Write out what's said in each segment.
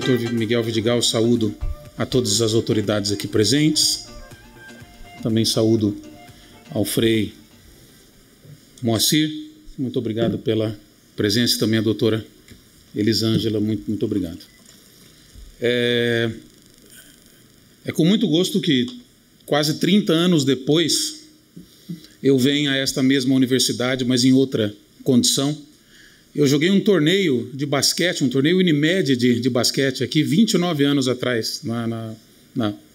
Dr. Miguel Vidigal, saúdo a todas as autoridades aqui presentes. Também saúdo ao Frei Moacir. Muito obrigado pela presença, também a doutora Elisângela, muito obrigado. É com muito gosto que, quase 30 anos depois, eu venho a esta mesma universidade, mas em outra condição. Eu joguei um torneio de basquete, um torneio Unimed de basquete aqui, 29 anos atrás, na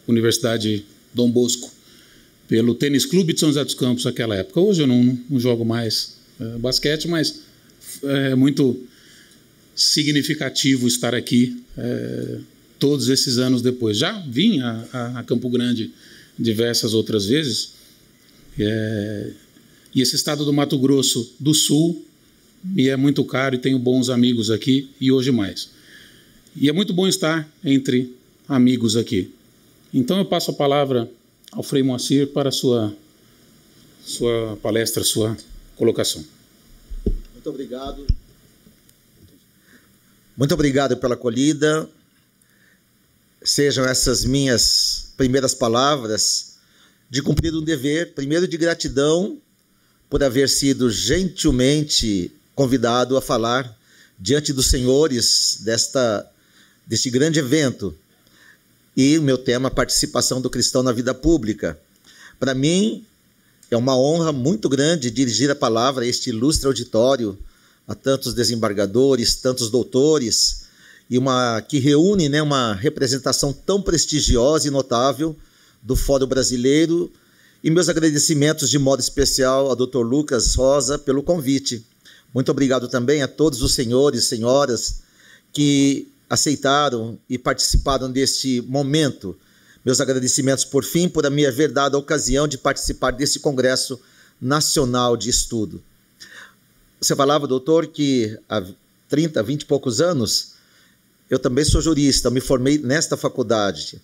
Universidade Dom Bosco, pelo Tênis Clube de São José dos Campos naquela época. Hoje eu não jogo mais basquete, mas é muito significativo estar aqui todos esses anos depois. Já vim a Campo Grande diversas outras vezes, e esse estado do Mato Grosso do Sul me é muito caro e tenho bons amigos aqui, e hoje mais. E é muito bom estar entre amigos aqui. Então eu passo a palavra ao Frei Moacir para a sua palestra, sua colocação. Muito obrigado. Muito obrigado pela acolhida. Sejam essas minhas primeiras palavras de cumprir um dever, primeiro de gratidão por haver sido gentilmente convidado a falar diante dos senhores deste grande evento. E o meu tema, participação do cristão na vida pública. Para mim, é uma honra muito grande dirigir a palavra a este ilustre auditório, a tantos desembargadores, tantos doutores, e que reúne, uma representação tão prestigiosa e notável do Fórum Brasileiro, e meus agradecimentos de modo especial ao Dr. Lucas Rosa pelo convite. Muito obrigado também a todos os senhores e senhoras que aceitaram e participaram deste momento. Meus agradecimentos, por fim, por a me haver dado a ocasião de participar desse Congresso Nacional de Estudo. Você falava, doutor, que há 30, 20 e poucos anos, eu também sou jurista, me formei nesta faculdade.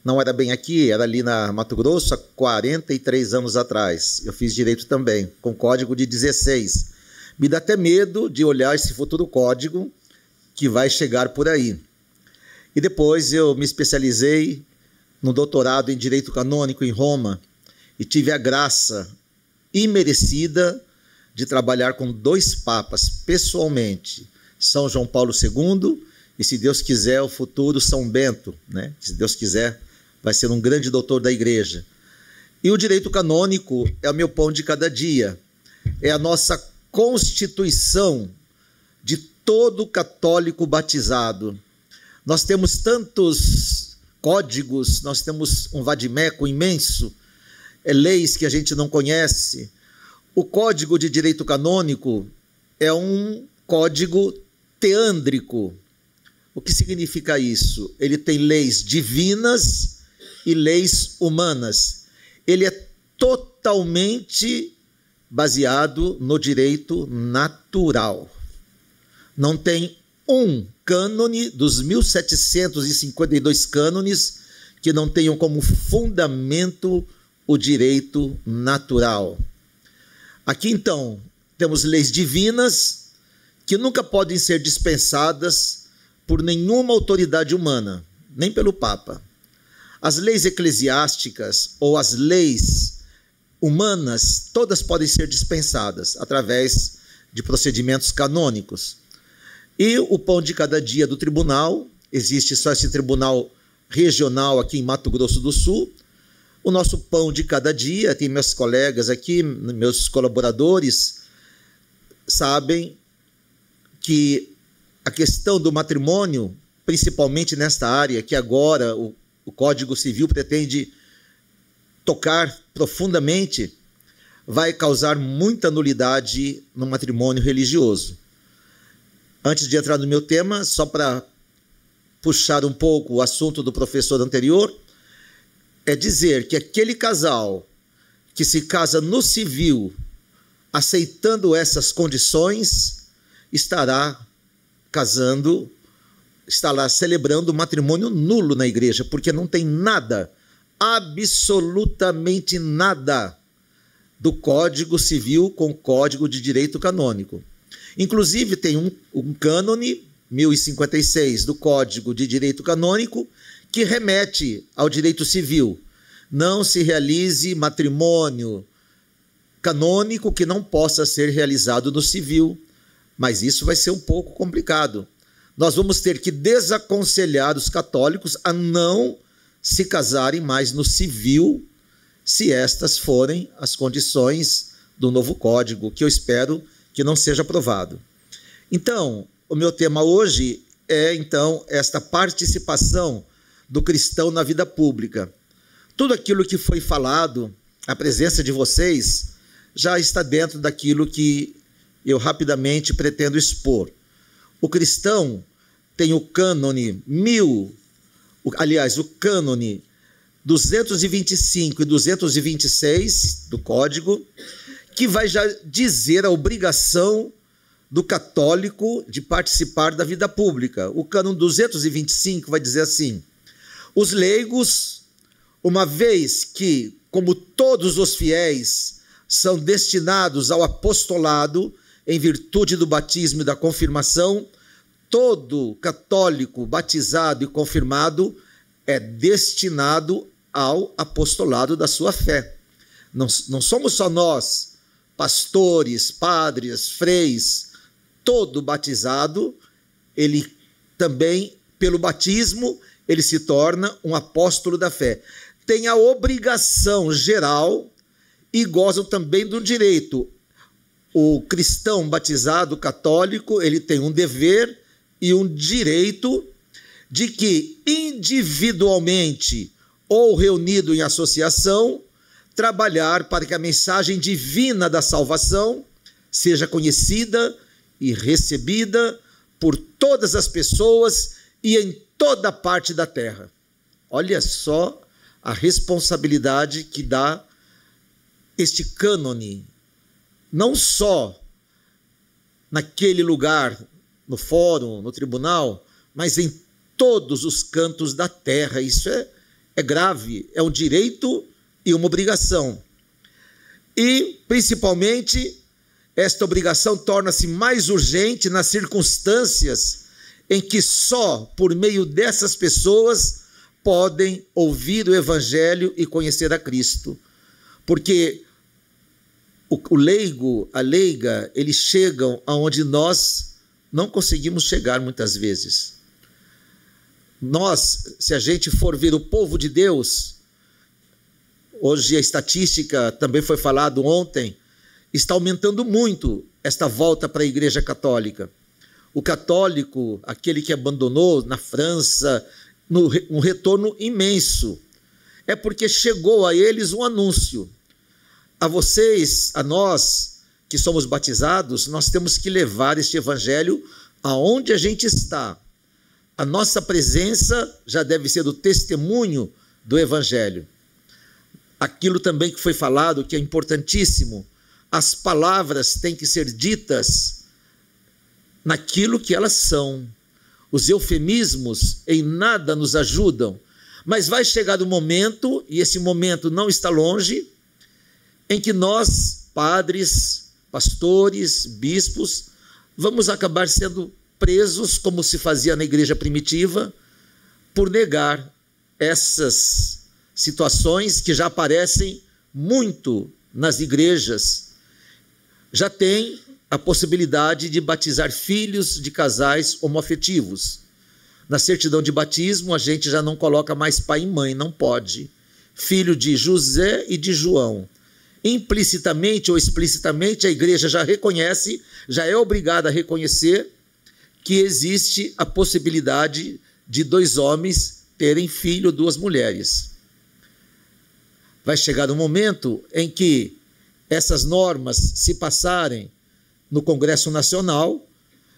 Não era bem aqui, era ali na Mato Grosso, há 43 anos atrás. Eu fiz direito também, com código de 16. Me dá até medo de olhar esse futuro código que vai chegar por aí. E depois eu me especializei no doutorado em Direito Canônico em Roma e tive a graça imerecida de trabalhar com 2 papas pessoalmente, São João Paulo II e, se Deus quiser, o futuro São Bento, Se Deus quiser, vai ser um grande doutor da igreja. E o direito canônico é o meu pão de cada dia, é a nossa constituição de todo católico batizado. Nós temos tantos códigos, nós temos um vadimeco imenso, leis que a gente não conhece. O Código de Direito Canônico é um código teândrico. O que significa isso? Ele tem leis divinas e leis humanas. Ele é totalmente baseado no direito natural. Não tem um cânone dos 1752 cânones que não tenham como fundamento o direito natural. Aqui, então, temos leis divinas que nunca podem ser dispensadas por nenhuma autoridade humana, nem pelo Papa. As leis eclesiásticas ou as leis humanas, todas podem ser dispensadas através de procedimentos canônicos. E o pão de cada dia do tribunal, existe só esse tribunal regional aqui em Mato Grosso do Sul. O nosso pão de cada dia, tem meus colegas aqui, meus colaboradores, sabem que a questão do matrimônio, principalmente nesta área que agora o Código Civil pretende tocar profundamente, vai causar muita nulidade no matrimônio religioso. Antes de entrar no meu tema, só para puxar um pouco o assunto do professor anterior, é dizer que aquele casal que se casa no civil, aceitando essas condições, estará celebrando matrimônio nulo na igreja, porque não tem nada, absolutamente nada, do Código Civil com o Código de Direito Canônico. Inclusive tem um cânone 1056 do Código de Direito Canônico, que remete ao direito civil. Não se realize matrimônio canônico que não possa ser realizado no civil, mas isso vai ser um pouco complicado. Nós vamos ter que desaconselhar os católicos a não se casarem mais no civil, se estas forem as condições do novo código, que eu espero que não seja aprovado. Então, o meu tema hoje é, então, esta participação do cristão na vida pública. Tudo aquilo que foi falado, a presença de vocês, já está dentro daquilo que eu rapidamente pretendo expor. O cristão tem o cânone o cânone 225 e 226 do Código, que vai já dizer a obrigação do católico de participar da vida pública. O cânone 225 vai dizer assim: os leigos, uma vez que, como todos os fiéis, são destinados ao apostolado em virtude do batismo e da confirmação, todo católico batizado e confirmado é destinado ao apostolado da sua fé. Não somos só nós, pastores, padres, freis, todo batizado, ele também, pelo batismo, ele se torna um apóstolo da fé. Tem a obrigação geral e gozam também do direito. O cristão batizado católico, ele tem um dever e um direito de que individualmente ou reunido em associação, trabalhar para que a mensagem divina da salvação seja conhecida e recebida por todas as pessoas e em toda parte da terra. Olha só a responsabilidade que dá este cânone, não só naquele lugar, no fórum, no tribunal, mas em todos os cantos da terra. Isso é grave, é um direito e uma obrigação. E, principalmente, esta obrigação torna-se mais urgente nas circunstâncias em que só por meio dessas pessoas podem ouvir o Evangelho e conhecer a Cristo. Porque o leigo, a leiga, eles chegam aonde nós não conseguimos chegar muitas vezes. Nós, se a gente for ver o povo de Deus, hoje a estatística também foi falado ontem, está aumentando muito esta volta para a Igreja Católica. O católico, aquele que abandonou na França, um retorno imenso. É porque chegou a eles um anúncio. A vocês, a nós que somos batizados, nós temos que levar este evangelho aonde a gente está. A nossa presença já deve ser o testemunho do evangelho. Aquilo também que foi falado, que é importantíssimo, as palavras têm que ser ditas naquilo que elas são. Os eufemismos em nada nos ajudam, mas vai chegar o momento, e esse momento não está longe, em que nós, padres, pastores, bispos, vamos acabar sendo presos, como se fazia na igreja primitiva, por negar essas situações que já aparecem muito nas igrejas. Já tem a possibilidade de batizar filhos de casais homoafetivos. Na certidão de batismo, a gente já não coloca mais pai e mãe, não pode. Filho de José e de João. Implicitamente ou explicitamente, a igreja já reconhece, já é obrigada a reconhecer que existe a possibilidade de 2 homens terem filho, 2 mulheres. Vai chegar um momento em que essas normas, se passarem no Congresso Nacional,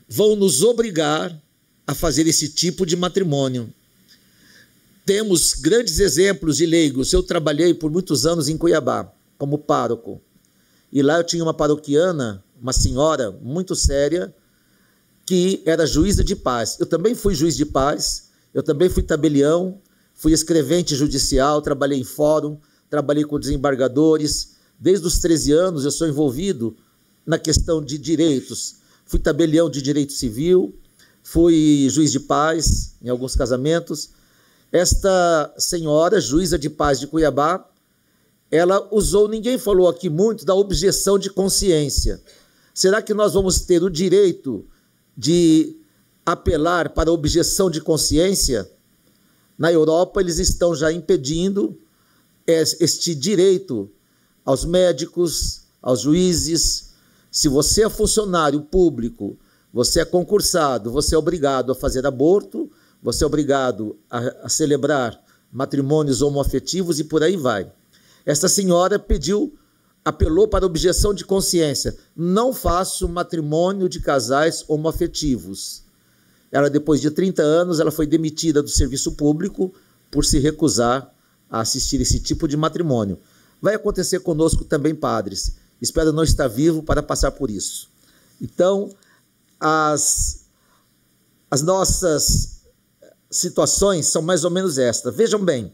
vão nos obrigar a fazer esse tipo de matrimônio. Temos grandes exemplos de leigos. Eu trabalhei por muitos anos em Cuiabá, como pároco. E lá eu tinha uma paroquiana, uma senhora muito séria, que era juíza de paz. Eu também fui juiz de paz, eu também fui tabelião, fui escrevente judicial, trabalhei em fórum, trabalhei com desembargadores. Desde os 13 anos eu sou envolvido na questão de direitos. Fui tabelião de direito civil, fui juiz de paz em alguns casamentos. Esta senhora, juíza de paz de Cuiabá, ela usou, ninguém falou aqui muito, da objeção de consciência. Será que nós vamos ter o direito de apelar para a objeção de consciência? Na Europa, eles estão já impedindo este direito aos médicos, aos juízes. Se você é funcionário público, você é concursado, você é obrigado a fazer aborto, você é obrigado a celebrar matrimônios homoafetivos e por aí vai. Esta senhora apelou para a objeção de consciência. Não faço matrimônio de casais homoafetivos. Ela, depois de 30 anos, ela foi demitida do serviço público por se recusar a assistir esse tipo de matrimônio. Vai acontecer conosco também, padres. Espero não estar vivo para passar por isso. Então, as nossas situações são mais ou menos estas. Vejam bem,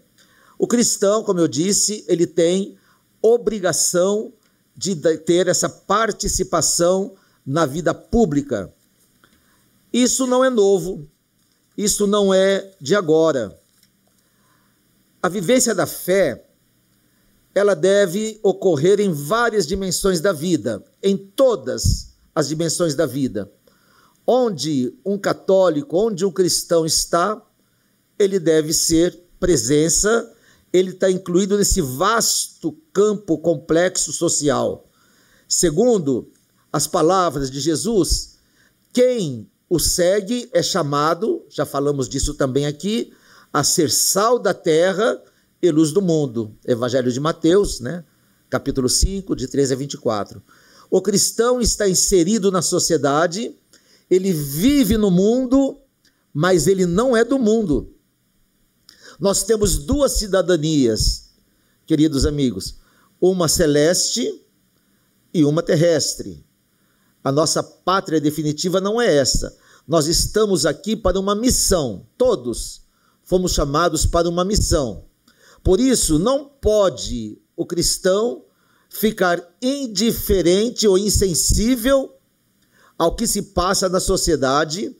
o cristão, como eu disse, ele tem obrigação de ter essa participação na vida pública. Isso não é novo, isso não é de agora. A vivência da fé, ela deve ocorrer em várias dimensões da vida, em todas as dimensões da vida. Onde um católico, onde um cristão está, ele deve ser presença, ele está incluído nesse vasto campo complexo social. Segundo as palavras de Jesus, quem o segue é chamado, já falamos disso também aqui, a ser sal da terra e luz do mundo. Evangelho de Mateus, capítulo 5, de 13 a 24. O cristão está inserido na sociedade, ele vive no mundo, mas ele não é do mundo. Nós temos duas cidadanias, queridos amigos, uma celeste e uma terrestre. A nossa pátria definitiva não é essa. Nós estamos aqui para uma missão. Todos fomos chamados para uma missão. Por isso, não pode o cristão ficar indiferente ou insensível ao que se passa na sociedade,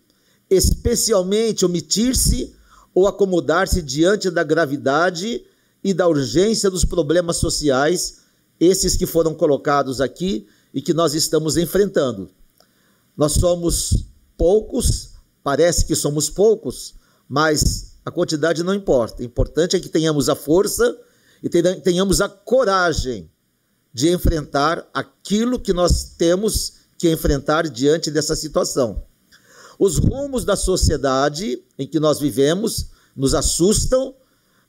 especialmente omitir-se ou acomodar-se diante da gravidade e da urgência dos problemas sociais, esses que foram colocados aqui e que nós estamos enfrentando. Nós somos poucos, parece que somos poucos, mas a quantidade não importa. O importante é que tenhamos a força e tenhamos a coragem de enfrentar aquilo que nós temos que enfrentar diante dessa situação. Os rumos da sociedade em que nós vivemos nos assustam,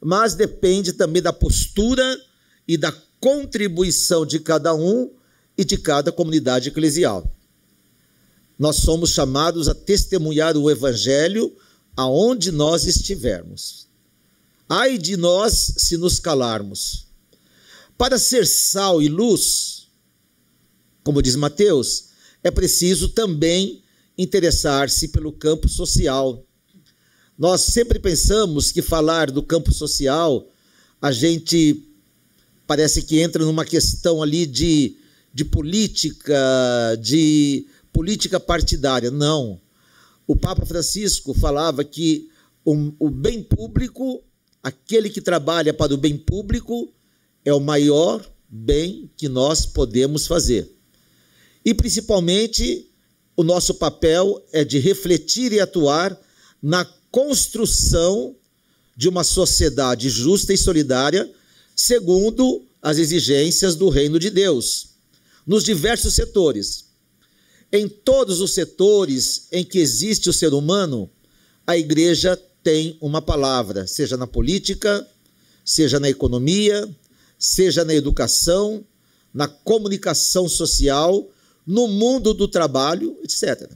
mas depende também da postura e da contribuição de cada um e de cada comunidade eclesial. Nós somos chamados a testemunhar o Evangelho aonde nós estivermos. Ai de nós se nos calarmos. Para ser sal e luz, como diz Mateus, é preciso também interessar-se pelo campo social. Nós sempre pensamos que falar do campo social, a gente parece que entra numa questão ali de política partidária. Não. O Papa Francisco falava que o bem público, aquele que trabalha para o bem público, é o maior bem que nós podemos fazer. E, principalmente, o nosso papel é de refletir e atuar na construção de uma sociedade justa e solidária, segundo as exigências do reino de Deus, nos diversos setores. Em todos os setores em que existe o ser humano, a igreja tem uma palavra, seja na política, seja na economia, seja na educação, na comunicação social, no mundo do trabalho, etc.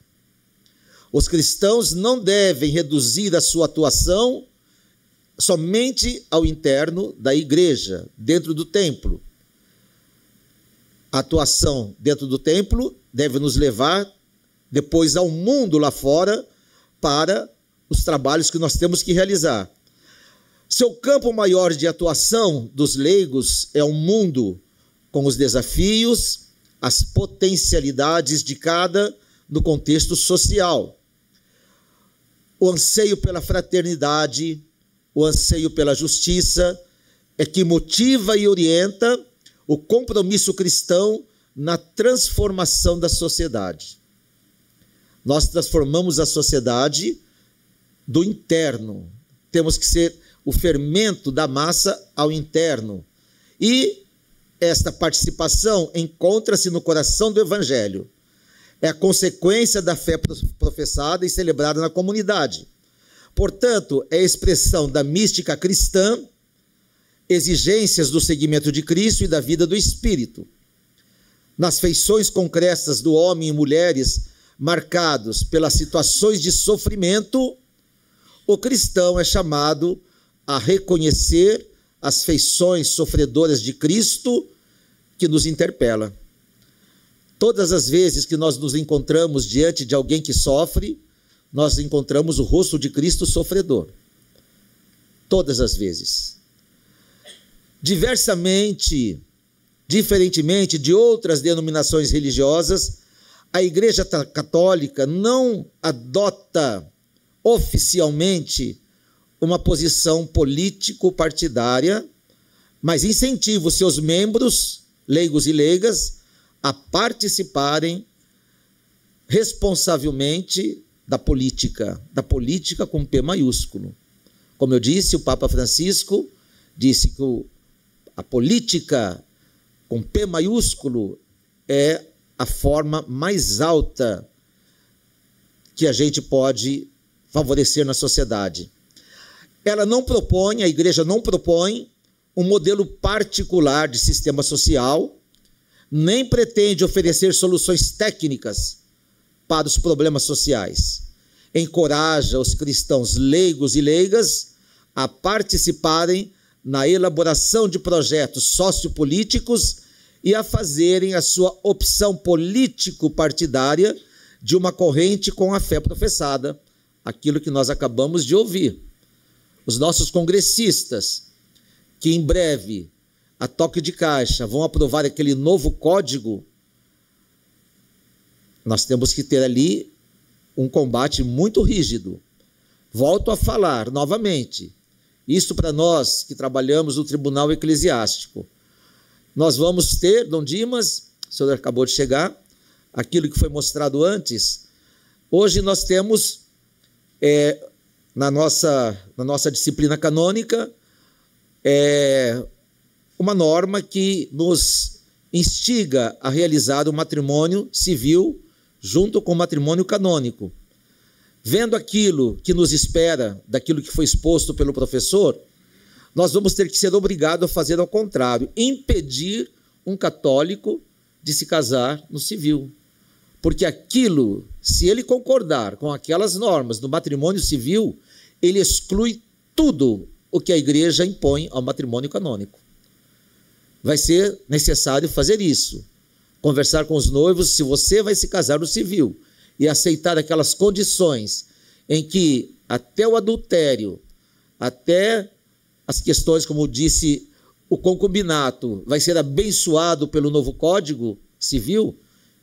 Os cristãos não devem reduzir a sua atuação somente ao interno da igreja, dentro do templo. A atuação dentro do templo deve nos levar depois ao mundo lá fora para os trabalhos que nós temos que realizar. Seu campo maior de atuação dos leigos é o mundo, com os desafios, as potencialidades de cada no contexto social. o anseio pela fraternidade, o anseio pela justiça, é que motiva e orienta o compromisso cristão na transformação da sociedade. Nós transformamos a sociedade do interno. Temos que ser o fermento da massa ao interno. E esta participação encontra-se no coração do Evangelho. É a consequência da fé professada e celebrada na comunidade. Portanto, é a expressão da mística cristã, exigências do seguimento de Cristo e da vida do Espírito. Nas feições concretas do homem e mulheres marcados pelas situações de sofrimento, o cristão é chamado a reconhecer as feições sofredoras de Cristo que nos interpela. Todas as vezes que nós nos encontramos diante de alguém que sofre, nós encontramos o rosto de Cristo sofredor. Todas as vezes. Diferentemente de outras denominações religiosas, a Igreja Católica não adota oficialmente uma posição político-partidária, mas incentiva os seus membros, leigos e leigas, a participarem responsavelmente da política com P maiúsculo. Como eu disse, o Papa Francisco disse que a política com P maiúsculo é a forma mais alta que a gente pode favorecer na sociedade. A Igreja não propõe um modelo particular de sistema social, nem pretende oferecer soluções técnicas para os problemas sociais. Encoraja os cristãos leigos e leigas a participarem na elaboração de projetos sociopolíticos e a fazerem a sua opção político-partidária de uma corrente com a fé professada, aquilo que nós acabamos de ouvir. Os nossos congressistas, que em breve, a toque de caixa, vão aprovar aquele novo código, nós temos que ter ali um combate muito rígido. Volto a falar novamente, isto para nós que trabalhamos no Tribunal Eclesiástico. Nós vamos ter, Dom Dimas, o senhor acabou de chegar, aquilo que foi mostrado antes. Hoje nós temos, na nossa disciplina canônica, uma norma que nos instiga a realizar o matrimônio civil junto com o matrimônio canônico. Vendo aquilo que nos espera, daquilo que foi exposto pelo professor, nós vamos ter que ser obrigados a fazer ao contrário, impedir um católico de se casar no civil. Porque aquilo, se ele concordar com aquelas normas do matrimônio civil, ele exclui tudo o que a Igreja impõe ao matrimônio canônico. Vai ser necessário fazer isso. Conversar com os noivos, se você vai se casar no civil e aceitar aquelas condições em que até o adultério, até as questões, como disse, o concubinato vai ser abençoado pelo novo Código Civil,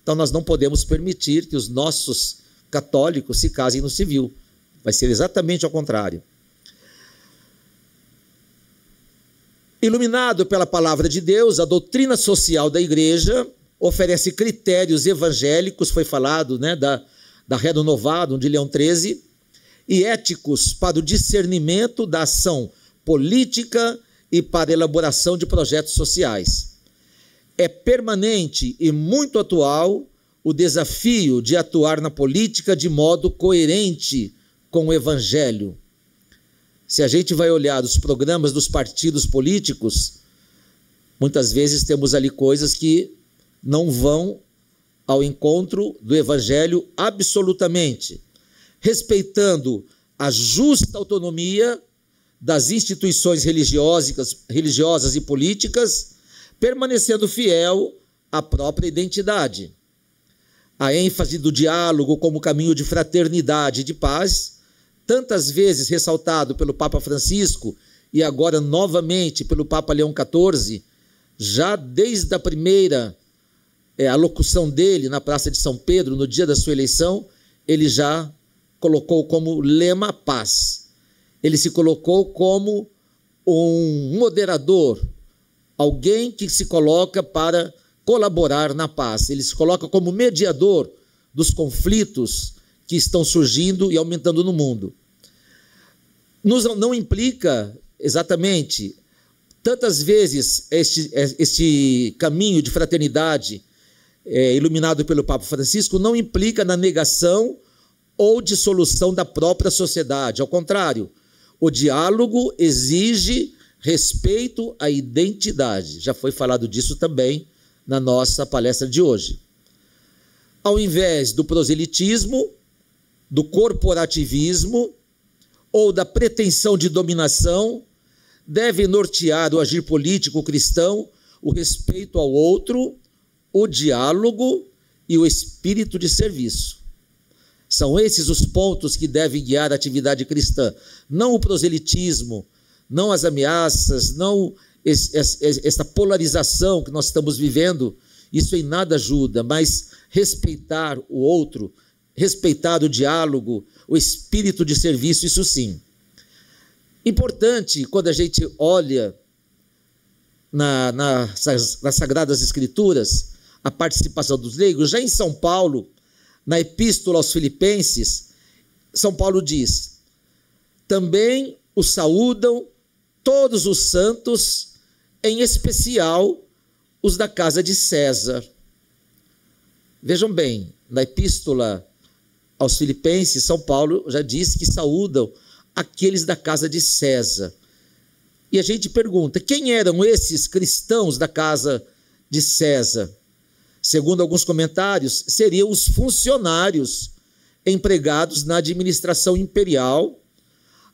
então nós não podemos permitir que os nossos católicos se casem no civil. Vai ser exatamente ao contrário. Iluminado pela palavra de Deus, a doutrina social da Igreja oferece critérios evangélicos, foi falado, da Redo Novado, de Leão XIII, e éticos para o discernimento da ação política e para a elaboração de projetos sociais. É permanente e muito atual o desafio de atuar na política de modo coerente com o Evangelho. Se a gente vai olhar os programas dos partidos políticos, muitas vezes temos ali coisas que não vão ao encontro do Evangelho absolutamente, respeitando a justa autonomia das instituições religiosas e políticas, permanecendo fiel à própria identidade. A ênfase do diálogo como caminho de fraternidade e de paz, tantas vezes ressaltado pelo Papa Francisco e agora novamente pelo Papa Leão XIV, já desde a primeira alocução dele na Praça de São Pedro, no dia da sua eleição, ele já colocou como lema a paz. Ele se colocou como um moderador, alguém que se coloca para colaborar na paz. Ele se coloca como mediador dos conflitos que estão surgindo e aumentando no mundo. Não implica exatamente, tantas vezes, este caminho de fraternidade iluminado pelo Papa Francisco não implica na negação ou dissolução da própria sociedade. Ao contrário, o diálogo exige respeito à identidade. Já foi falado disso também na nossa palestra de hoje. Ao invés do proselitismo, do corporativismo ou da pretensão de dominação, deve nortear o agir político cristão o respeito ao outro, o diálogo e o espírito de serviço. São esses os pontos que devem guiar a atividade cristã, não o proselitismo, não as ameaças, não essa polarização que nós estamos vivendo. Isso em nada ajuda, mas respeitar o outro, respeitar o diálogo, o espírito de serviço, isso sim. Importante, quando a gente olha nas Sagradas Escrituras, a participação dos leigos, já em São Paulo, na Epístola aos Filipenses, São Paulo diz: também o saúdam todos os santos, em especial os da casa de César. Vejam bem, na Epístola aos Filipenses, São Paulo já diz que saúdam aqueles da casa de César. E a gente pergunta, quem eram esses cristãos da casa de César? Segundo alguns comentários, seriam os funcionários empregados na administração imperial.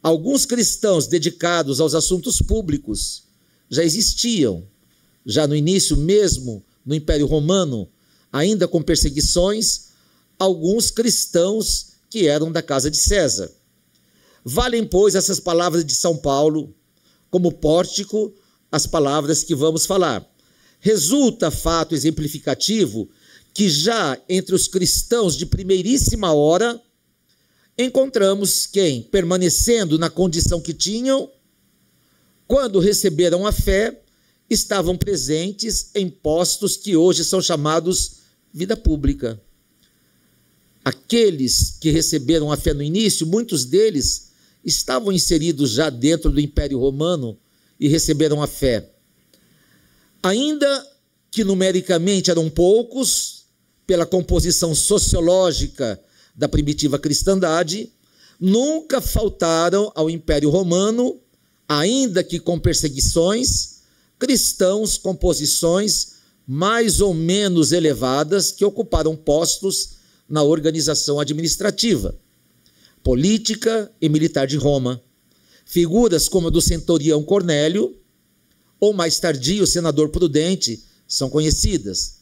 Alguns cristãos dedicados aos assuntos públicos já existiam, já no início mesmo, no Império Romano, ainda com perseguições, alguns cristãos que eram da casa de César. Valem, pois, essas palavras de São Paulo como pórtico às palavras que vamos falar. Resulta fato exemplificativo que já entre os cristãos de primeiríssima hora encontramos quem, permanecendo na condição que tinham, quando receberam a fé, estavam presentes em postos que hoje são chamados vida pública. Aqueles que receberam a fé no início, muitos deles estavam inseridos já dentro do Império Romano e receberam a fé. Ainda que numericamente eram poucos, pela composição sociológica da primitiva cristandade, nunca faltaram ao Império Romano, ainda que com perseguições, cristãos com posições mais ou menos elevadas que ocuparam postos na organização administrativa, política e militar de Roma. Figuras como a do centurião Cornélio, ou mais tardio o senador Prudente, são conhecidas.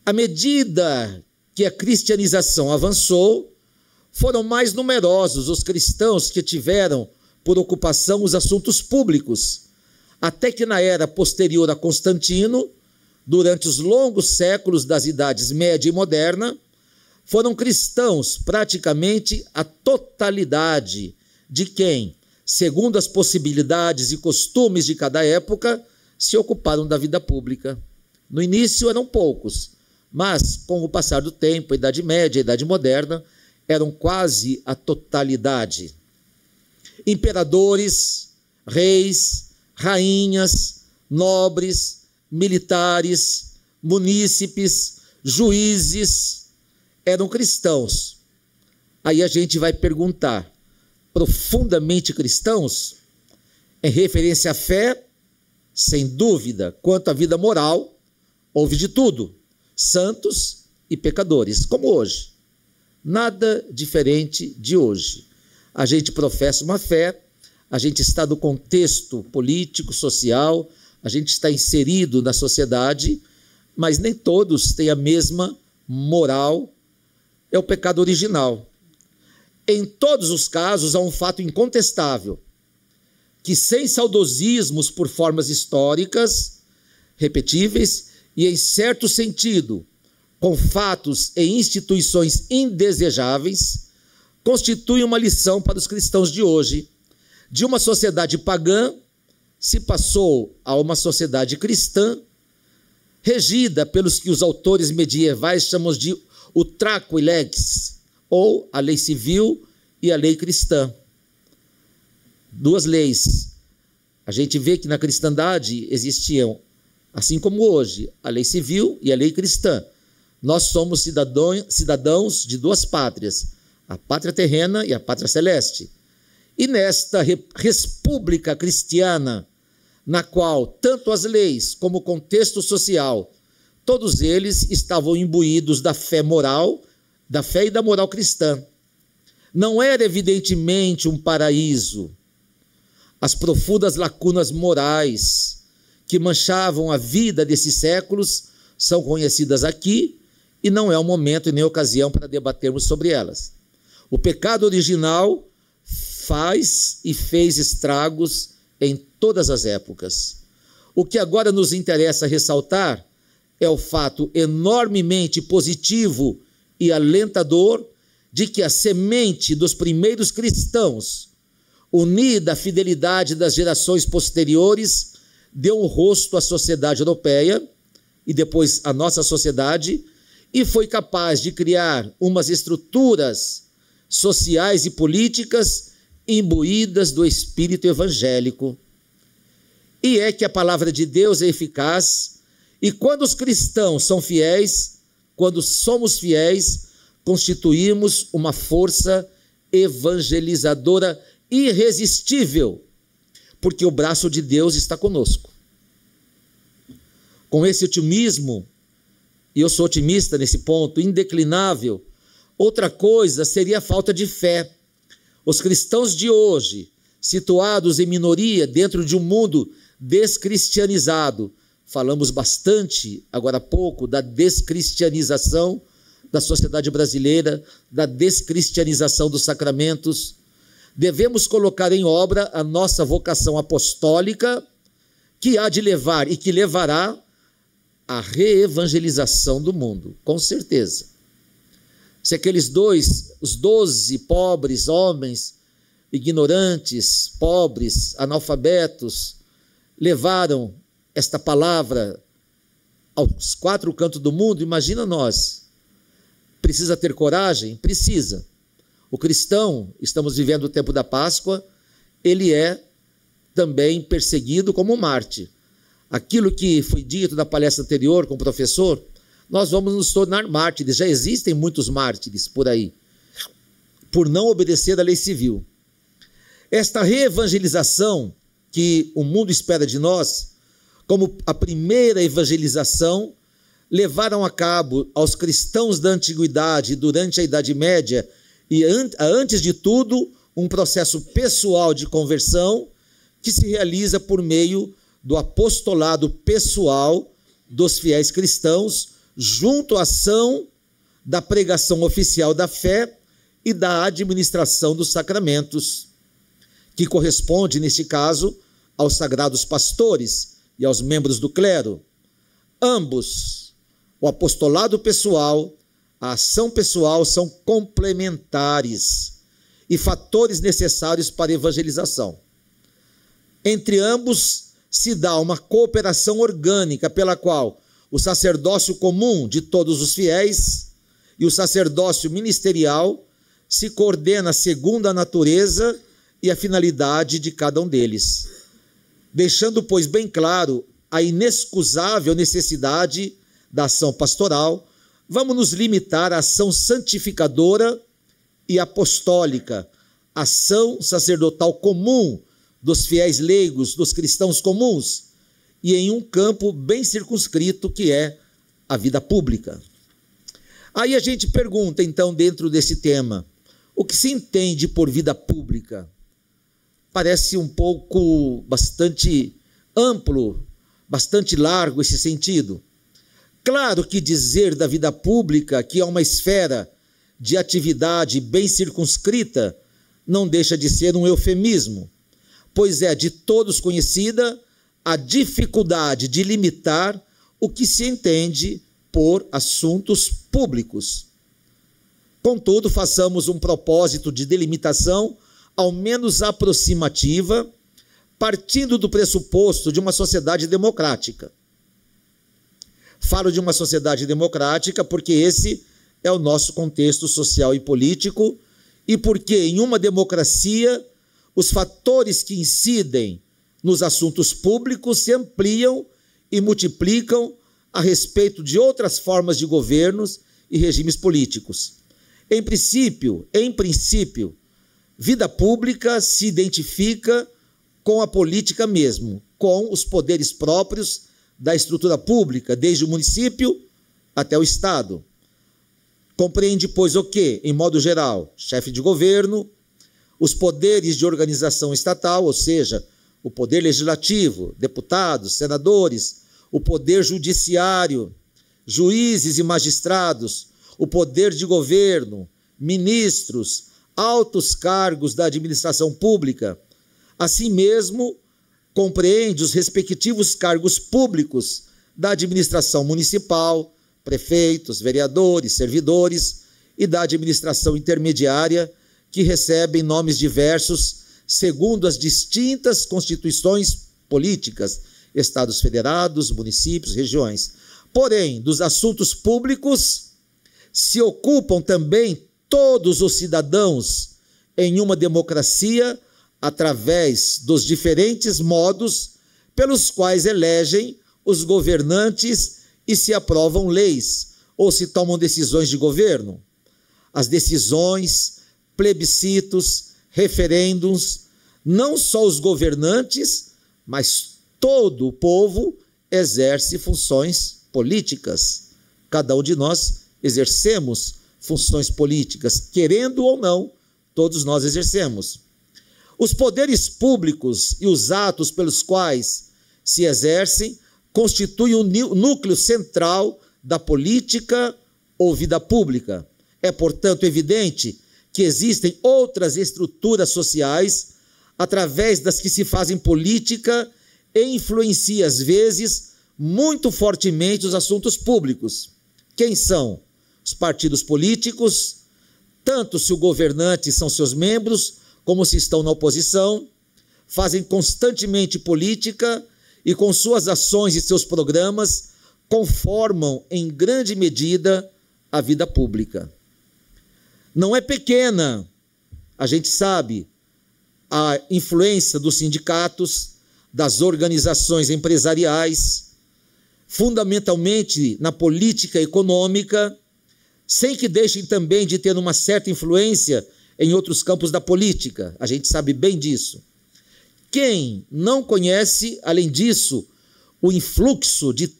À medida que a cristianização avançou, foram mais numerosos os cristãos que tiveram por ocupação os assuntos públicos, até que na era posterior a Constantino, durante os longos séculos das idades média e moderna, foram cristãos praticamente a totalidade de quem, segundo as possibilidades e costumes de cada época, se ocuparam da vida pública. No início eram poucos, mas com o passar do tempo, a Idade Média, a Idade Moderna, eram quase a totalidade. Imperadores, reis, rainhas, nobres, militares, munícipes, juízes, eram cristãos. Aí a gente vai perguntar, profundamente cristãos? Em referência à fé, sem dúvida, quanto à vida moral, houve de tudo, santos e pecadores, como hoje. Nada diferente de hoje. A gente professa uma fé, a gente está no contexto político, social, a gente está inserido na sociedade, mas nem todos têm a mesma moral. É o pecado original. Em todos os casos, há um fato incontestável, que sem saudosismos por formas históricas, repetíveis, e em certo sentido, com fatos e instituições indesejáveis, constitui uma lição para os cristãos de hoje. De uma sociedade pagã, se passou a uma sociedade cristã, regida pelos que os autores medievais chamam de utraque lex, ou a lei civil e a lei cristã. Duas leis. A gente vê que na cristandade existiam, assim como hoje, a lei civil e a lei cristã. Nós somos cidadãos de duas pátrias, a pátria terrena e a pátria celeste. E nesta república cristiana, na qual tanto as leis como o contexto social, todos eles estavam imbuídos da fé moral, da fé e da moral cristã. Não era evidentemente um paraíso. As profundas lacunas morais que manchavam a vida desses séculos são conhecidas aqui e não é o momento e nem ocasião para debatermos sobre elas. O pecado original faz e fez estragos em todas as épocas. O que agora nos interessa ressaltar é o fato enormemente positivo e alentador de que a semente dos primeiros cristãos, unida à fidelidade das gerações posteriores, deu um rosto à sociedade europeia e depois à nossa sociedade e foi capaz de criar umas estruturas sociais e políticas imbuídas do espírito evangélico. E é que a palavra de Deus é eficaz, e quando os cristãos são fiéis, quando somos fiéis, constituímos uma força evangelizadora irresistível, porque o braço de Deus está conosco. Com esse otimismo, e eu sou otimista nesse ponto, indeclinável, outra coisa seria a falta de fé. Os cristãos de hoje, situados em minoria dentro de um mundo descristianizado, falamos bastante, agora há pouco, da descristianização da sociedade brasileira, da descristianização dos sacramentos. Devemos colocar em obra a nossa vocação apostólica, que há de levar e que levará à reevangelização do mundo, com certeza. Se aqueles os 12 pobres homens, ignorantes, pobres, analfabetos, levaram esta palavra aos 4 cantos do mundo, imagina nós. Precisa ter coragem? Precisa. O cristão, estamos vivendo o tempo da Páscoa, ele é também perseguido como um mártir. Aquilo que foi dito na palestra anterior com o professor, nós vamos nos tornar mártires. Já existem muitos mártires por aí, por não obedecer à lei civil. Esta reevangelização que o mundo espera de nós, como a primeira evangelização, levaram a cabo aos cristãos da antiguidade durante a Idade Média e, antes de tudo, um processo pessoal de conversão que se realiza por meio do apostolado pessoal dos fiéis cristãos, junto à ação da pregação oficial da fé e da administração dos sacramentos, que corresponde, neste caso, aos sagrados pastores e aos membros do clero. Ambos, o apostolado pessoal, a ação pessoal, são complementares e fatores necessários para a evangelização. Entre ambos se dá uma cooperação orgânica pela qual o sacerdócio comum de todos os fiéis e o sacerdócio ministerial se coordena segundo a natureza e a finalidade de cada um deles, deixando, pois, bem claro a inexcusável necessidade da ação pastoral. Vamos nos limitar à ação santificadora e apostólica, ação sacerdotal comum dos fiéis leigos, dos cristãos comuns, e em um campo bem circunscrito que é a vida pública. Aí a gente pergunta, então, dentro desse tema, o que se entende por vida pública? Parece um pouco bastante amplo, bastante largo esse sentido. Claro que dizer da vida pública que é uma esfera de atividade bem circunscrita não deixa de ser um eufemismo, pois é de todos conhecida a dificuldade de limitar o que se entende por assuntos públicos. Contudo, façamos um propósito de delimitação ao menos aproximativa, partindo do pressuposto de uma sociedade democrática. Falo de uma sociedade democrática porque esse é o nosso contexto social e político e porque em uma democracia os fatores que incidem nos assuntos públicos se ampliam e multiplicam a respeito de outras formas de governos e regimes políticos. Em princípio, vida pública se identifica com a política mesmo, com os poderes próprios da estrutura pública, desde o município até o Estado. Compreende, pois, o quê? Em modo geral, chefe de governo, os poderes de organização estatal, ou seja, o poder legislativo, deputados, senadores, o poder judiciário, juízes e magistrados, o poder de governo, ministros, altos cargos da administração pública. Assim mesmo, compreende os respectivos cargos públicos da administração municipal, prefeitos, vereadores, servidores e da administração intermediária, que recebem nomes diversos segundo as distintas constituições políticas, estados federados, municípios, regiões. Porém, dos assuntos públicos se ocupam também todos os cidadãos em uma democracia através dos diferentes modos pelos quais elegem os governantes e se aprovam leis ou se tomam decisões de governo. As decisões, plebiscitos, referêndums, não só os governantes, mas todo o povo exerce funções políticas. Cada um de nós exercemos funções políticas, querendo ou não, todos nós exercemos. Os poderes públicos e os atos pelos quais se exercem constituem o núcleo central da política ou vida pública. É, portanto, evidente que existem outras estruturas sociais através das que se fazem política e influencia, às vezes, muito fortemente os assuntos públicos. Quem são? Os partidos políticos, tanto se o governante são seus membros, como se estão na oposição, fazem constantemente política e com suas ações e seus programas conformam em grande medida a vida pública. Não é pequena, a gente sabe, a influência dos sindicatos, das organizações empresariais, fundamentalmente na política econômica, sem que deixem também de ter uma certa influência em outros campos da política. A gente sabe bem disso. Quem não conhece, além disso, o influxo de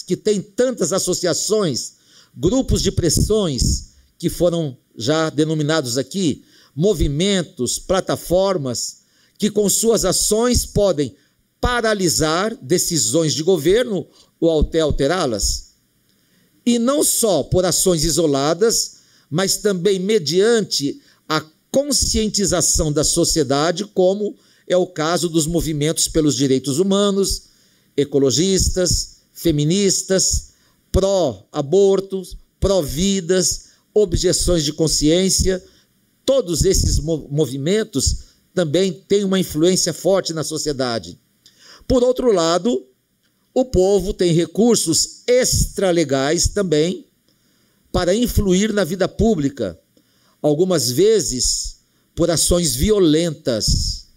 que tem tantas associações, grupos de pressões, que foram já denominados aqui, movimentos, plataformas, que com suas ações podem paralisar decisões de governo ou até alterá-las. E não só por ações isoladas, mas também mediante a conscientização da sociedade, como é o caso dos movimentos pelos direitos humanos, ecologistas, feministas, pró-abortos, pró-vidas, objeções de consciência. Todos esses movimentos também têm uma influência forte na sociedade. Por outro lado, o povo tem recursos extralegais também para influir na vida pública, algumas vezes por ações violentas,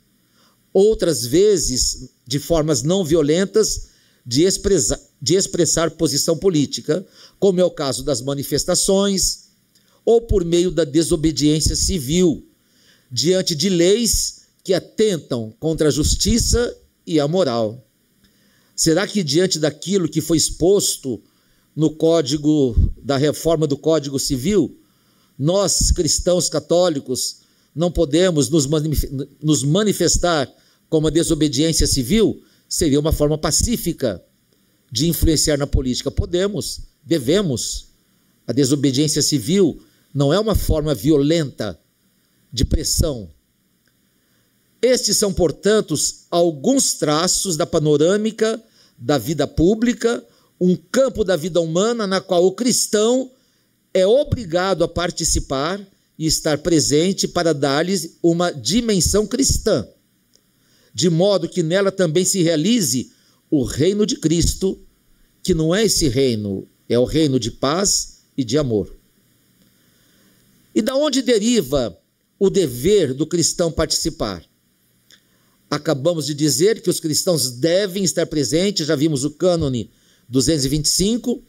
outras vezes de formas não violentas de expressar posição política, como é o caso das manifestações, ou por meio da desobediência civil, diante de leis que atentam contra a justiça e a moral. Será que diante daquilo que foi exposto no Código da reforma do Código Civil, nós, cristãos católicos, não podemos nos manifestar como a desobediência civil? Seria uma forma pacífica de influenciar na política. Podemos, devemos. A desobediência civil não é uma forma violenta de pressão. Estes são, portanto, alguns traços da panorâmica da vida pública, um campo da vida humana na qual o cristão é obrigado a participar e estar presente para dar-lhes uma dimensão cristã, de modo que nela também se realize o reino de Cristo, que não é esse reino, é o reino de paz e de amor. E da onde deriva o dever do cristão participar? Acabamos de dizer que os cristãos devem estar presentes, já vimos o cânone 225,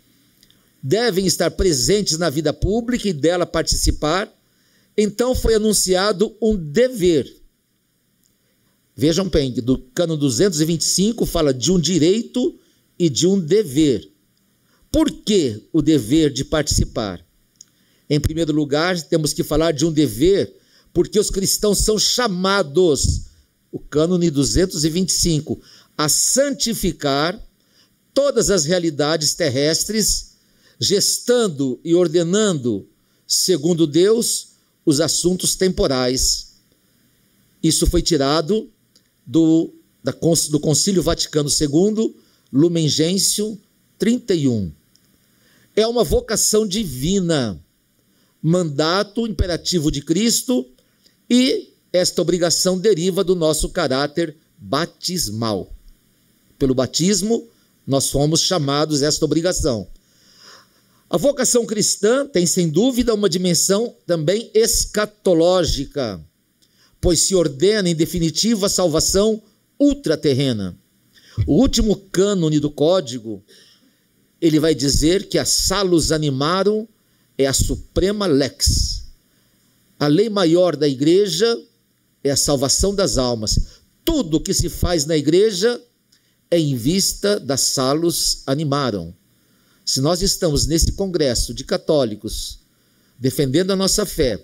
devem estar presentes na vida pública e dela participar. Então foi anunciado um dever. Vejam bem, do cânone 225 fala de um direito e de um dever. Por que o dever de participar? Em primeiro lugar, temos que falar de um dever, porque os cristãos são chamados, o cânone 225, a santificar todas as realidades terrestres, gestando e ordenando, segundo Deus, os assuntos temporais. Isso foi tirado do Concílio Vaticano II, Lumen Gentium 31. É uma vocação divina, mandato imperativo de Cristo, e esta obrigação deriva do nosso caráter batismal. Pelo batismo, nós fomos chamados a esta obrigação. A vocação cristã tem, sem dúvida, uma dimensão também escatológica, pois se ordena, em definitivo, a salvação ultraterrena. O último cânone do Código, ele vai dizer que a salus animarum é a suprema lex. A lei maior da igreja é a salvação das almas. Tudo o que se faz na igreja é em vista da salus animarum. Se nós estamos nesse congresso de católicos defendendo a nossa fé,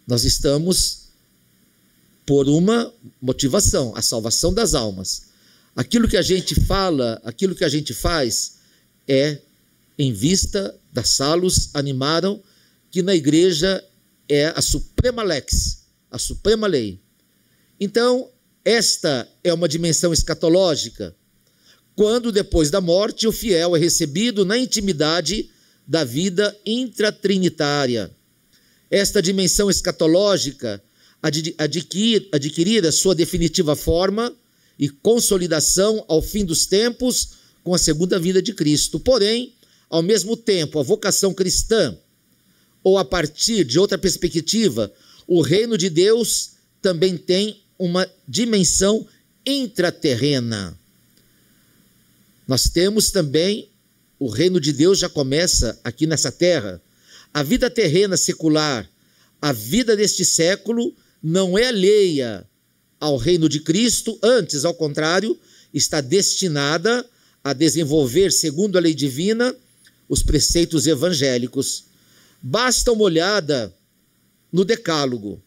nós estamos por uma motivação, a salvação das almas. Aquilo que a gente fala, aquilo que a gente faz é em vista da salus animarum, que na igreja é a suprema lex, a suprema lei. Então, esta é uma dimensão escatológica, quando depois da morte o fiel é recebido na intimidade da vida intratrinitária. Esta dimensão escatológica adquirir a sua definitiva forma e consolidação ao fim dos tempos com a segunda vinda de Cristo. Porém, ao mesmo tempo, a vocação cristã, ou a partir de outra perspectiva, o reino de Deus também tem uma dimensão intraterrena. Nós temos também, o reino de Deus já começa aqui nessa terra. A vida terrena secular, a vida deste século, não é alheia ao reino de Cristo, antes, ao contrário, está destinada a desenvolver, segundo a lei divina, os preceitos evangélicos. Basta uma olhada no Decálogo.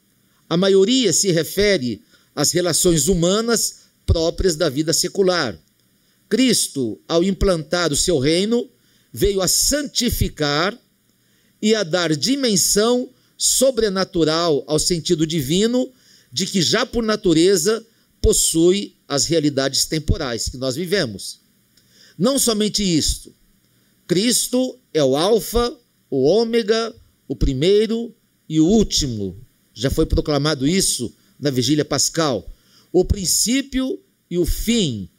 A maioria se refere às relações humanas próprias da vida secular. Cristo, ao implantar o seu reino, veio a santificar e a dar dimensão sobrenatural ao sentido divino de que já por natureza possui as realidades temporais que nós vivemos. Não somente isto, Cristo é o alfa, o ômega, o primeiro e o último. Já foi proclamado isso na vigília pascal. O princípio e o fim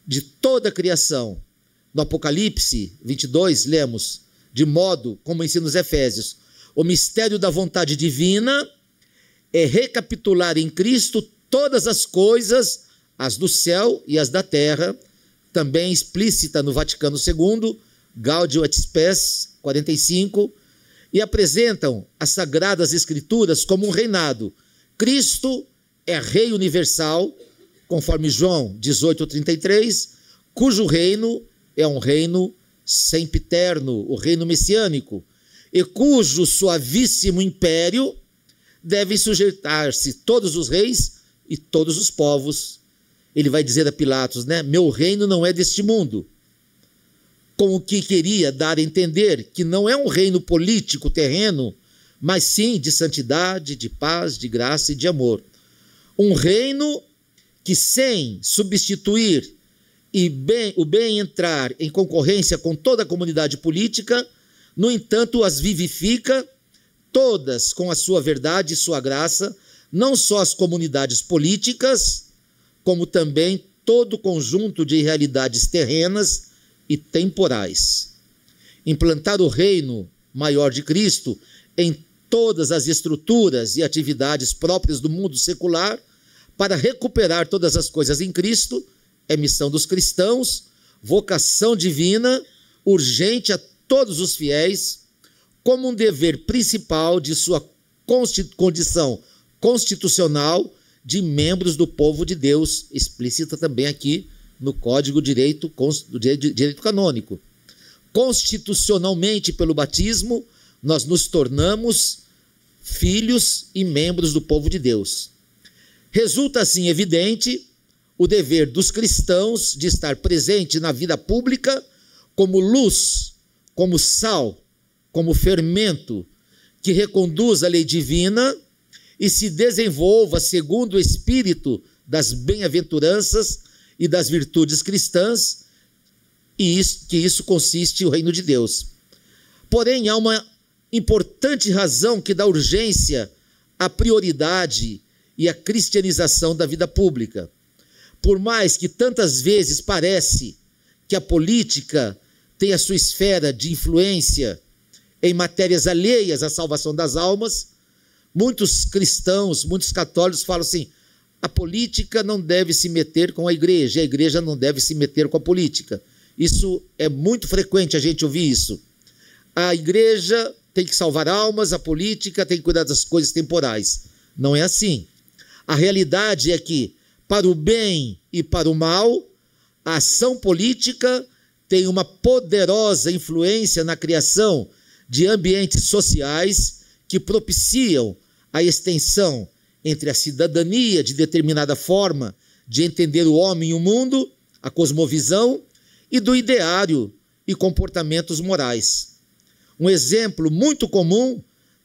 de toda a criação. No Apocalipse 22, lemos, de modo, como ensina os Efésios, o mistério da vontade divina é recapitular em Cristo todas as coisas, as do céu e as da terra, também explícita no Vaticano II, Gaudium et Spes 45, e apresentam as Sagradas Escrituras como um reinado. Cristo é Rei universal, conforme João 18:33, cujo reino é um reino sempiterno, o reino messiânico, e cujo suavíssimo império devem sujeitar-se todos os reis e todos os povos. Ele vai dizer a Pilatos, né? Meu reino não é deste mundo. Com o que queria dar a entender que não é um reino político terreno, mas sim de santidade, de paz, de graça e de amor. Um reino que, sem substituir o bem entrar em concorrência com toda a comunidade política, no entanto, as vivifica todas com a sua verdade e sua graça, não só as comunidades políticas, como também todo o conjunto de realidades terrenas e temporais. Implantar o reino maior de Cristo em todas as estruturas e atividades próprias do mundo secular, para recuperar todas as coisas em Cristo, é missão dos cristãos, vocação divina, urgente a todos os fiéis, como um dever principal de sua condição constitucional de membros do povo de Deus, explícita também aqui no Código do Direito Canônico. Constitucionalmente, pelo batismo, nós nos tornamos filhos e membros do povo de Deus. Resulta assim evidente o dever dos cristãos de estar presente na vida pública como luz, como sal, como fermento que reconduz a lei divina e se desenvolva segundo o espírito das bem-aventuranças e das virtudes cristãs, e isso consiste o reino de Deus. Porém, há uma importante razão que dá urgência à prioridade e à cristianização da vida pública. Por mais que tantas vezes parece que a política tem a sua esfera de influência em matérias alheias à salvação das almas, muitos cristãos, muitos católicos falam assim: a política não deve se meter com a igreja não deve se meter com a política. Isso é muito frequente a gente ouvir isso. A igreja tem que salvar almas, a política tem que cuidar das coisas temporais. Não é assim. A realidade é que, para o bem e para o mal, a ação política tem uma poderosa influência na criação de ambientes sociais que propiciam a extensão entre a cidadania de determinada forma de entender o homem e o mundo, a cosmovisão, e do ideário e comportamentos morais. Um exemplo muito comum,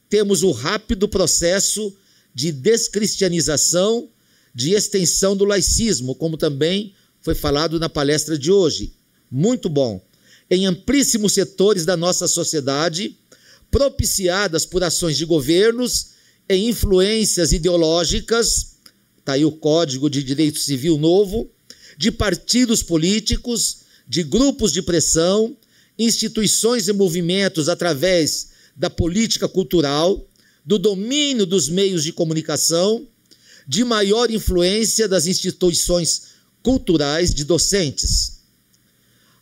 temos o rápido processo de descristianização, de extensão do laicismo, como também foi falado na palestra de hoje. Muito bom. Em amplíssimos setores da nossa sociedade, propiciadas por ações de governos e influências ideológicas, está aí o Código de Direito Civil novo, de partidos políticos, de grupos de pressão, instituições e movimentos através da política cultural, do domínio dos meios de comunicação, de maior influência das instituições culturais de docentes.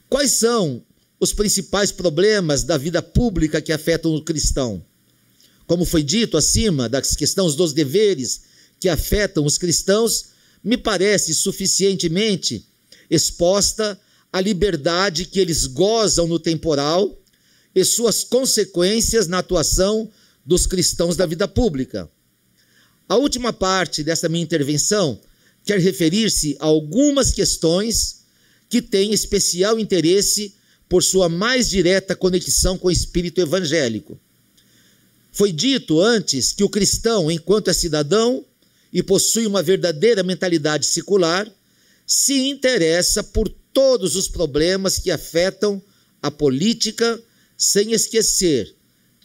Quais são os principais problemas da vida pública que afetam o cristão? Como foi dito acima, das questões dos deveres que afetam os cristãos, me parece suficientemente exposta a liberdade que eles gozam no temporal e suas consequências na atuação dos cristãos da vida pública. A última parte dessa minha intervenção quer referir-se a algumas questões que têm especial interesse por sua mais direta conexão com o espírito evangélico. Foi dito antes que o cristão, enquanto é cidadão e possui uma verdadeira mentalidade secular, se interessa por todos os problemas que afetam a política, sem esquecer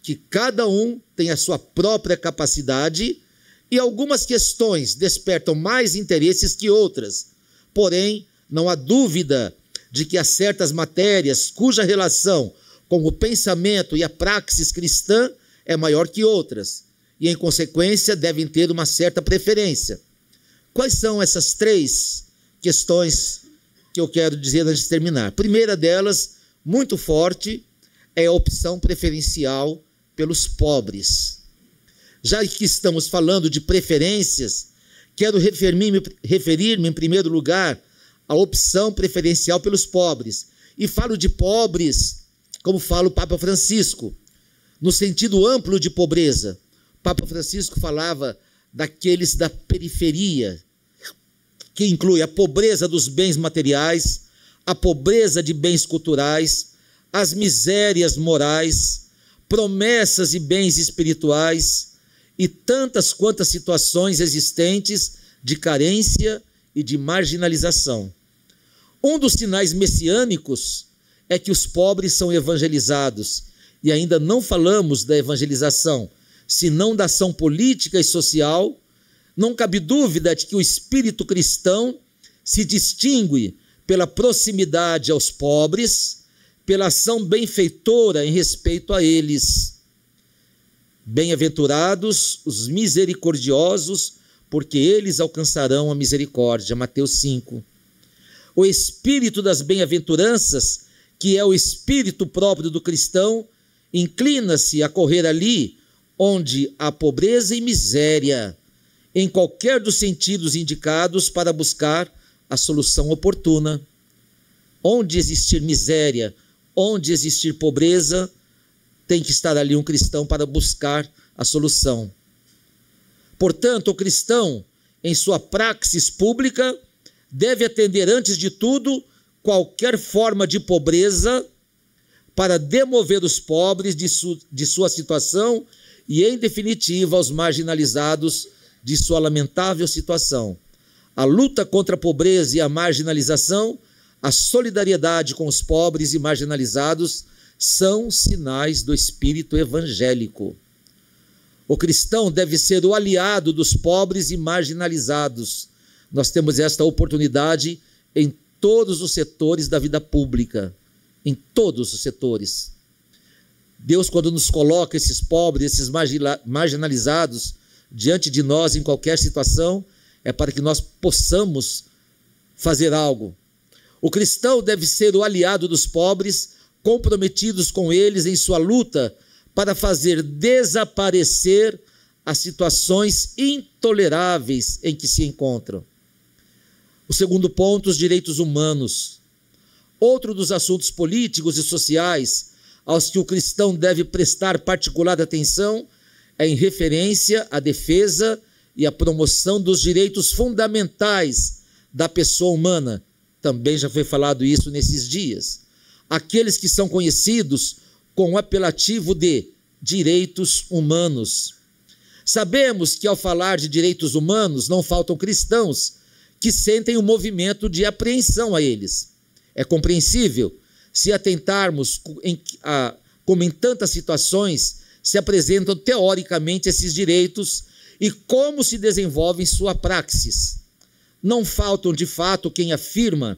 que cada um tem a sua própria capacidade e algumas questões despertam mais interesses que outras. Porém, não há dúvida de que há certas matérias cuja relação com o pensamento e a praxis cristã é maior que outras e, em consequência, devem ter uma certa preferência. Quais são essas três questões que eu quero dizer antes de terminar? A primeira delas, muito forte, é a opção preferencial pelos pobres. Já que estamos falando de preferências, quero referir-me em primeiro lugar à opção preferencial pelos pobres. E falo de pobres, como fala o Papa Francisco, no sentido amplo de pobreza. O Papa Francisco falava daqueles da periferia, que inclui a pobreza dos bens materiais, a pobreza de bens culturais, as misérias morais, promessas e bens espirituais e tantas quantas situações existentes de carência e de marginalização. Um dos sinais messiânicos é que os pobres são evangelizados e ainda não falamos da evangelização, senão da ação política e social, não cabe dúvida de que o espírito cristão se distingue pela proximidade aos pobres, pela ação benfeitora em respeito a eles. Bem-aventurados os misericordiosos, porque eles alcançarão a misericórdia. Mateus 5. O espírito das bem-aventuranças, que é o espírito próprio do cristão, inclina-se a correr ali onde há pobreza e miséria, em qualquer dos sentidos indicados para buscar a solução oportuna. Onde existir miséria, onde existir pobreza, tem que estar ali um cristão para buscar a solução. Portanto, o cristão, em sua praxis pública, deve atender antes de tudo qualquer forma de pobreza para demover os pobres de sua situação e, em definitiva, os marginalizados de sua lamentável situação. A luta contra a pobreza e a marginalização, a solidariedade com os pobres e marginalizados são sinais do espírito evangélico. O cristão deve ser o aliado dos pobres e marginalizados. Nós temos esta oportunidade em todos os setores da vida pública, em todos os setores. Deus, quando nos coloca esses pobres, esses marginalizados diante de nós em qualquer situação, é para que nós possamos fazer algo. O cristão deve ser o aliado dos pobres, comprometidos com eles em sua luta para fazer desaparecer as situações intoleráveis em que se encontram. O segundo ponto, os direitos humanos. Outro dos assuntos políticos e sociais aos que o cristão deve prestar particular atenção é em referência à defesa e à promoção dos direitos fundamentais da pessoa humana. Também já foi falado isso nesses dias. Aqueles que são conhecidos com o apelativo de direitos humanos. Sabemos que, ao falar de direitos humanos, não faltam cristãos que sentem um movimento de apreensão a eles. É compreensível se atentarmos como em tantas situações se apresentam teoricamente esses direitos e como se desenvolvem sua praxis. Não faltam, de fato, quem afirma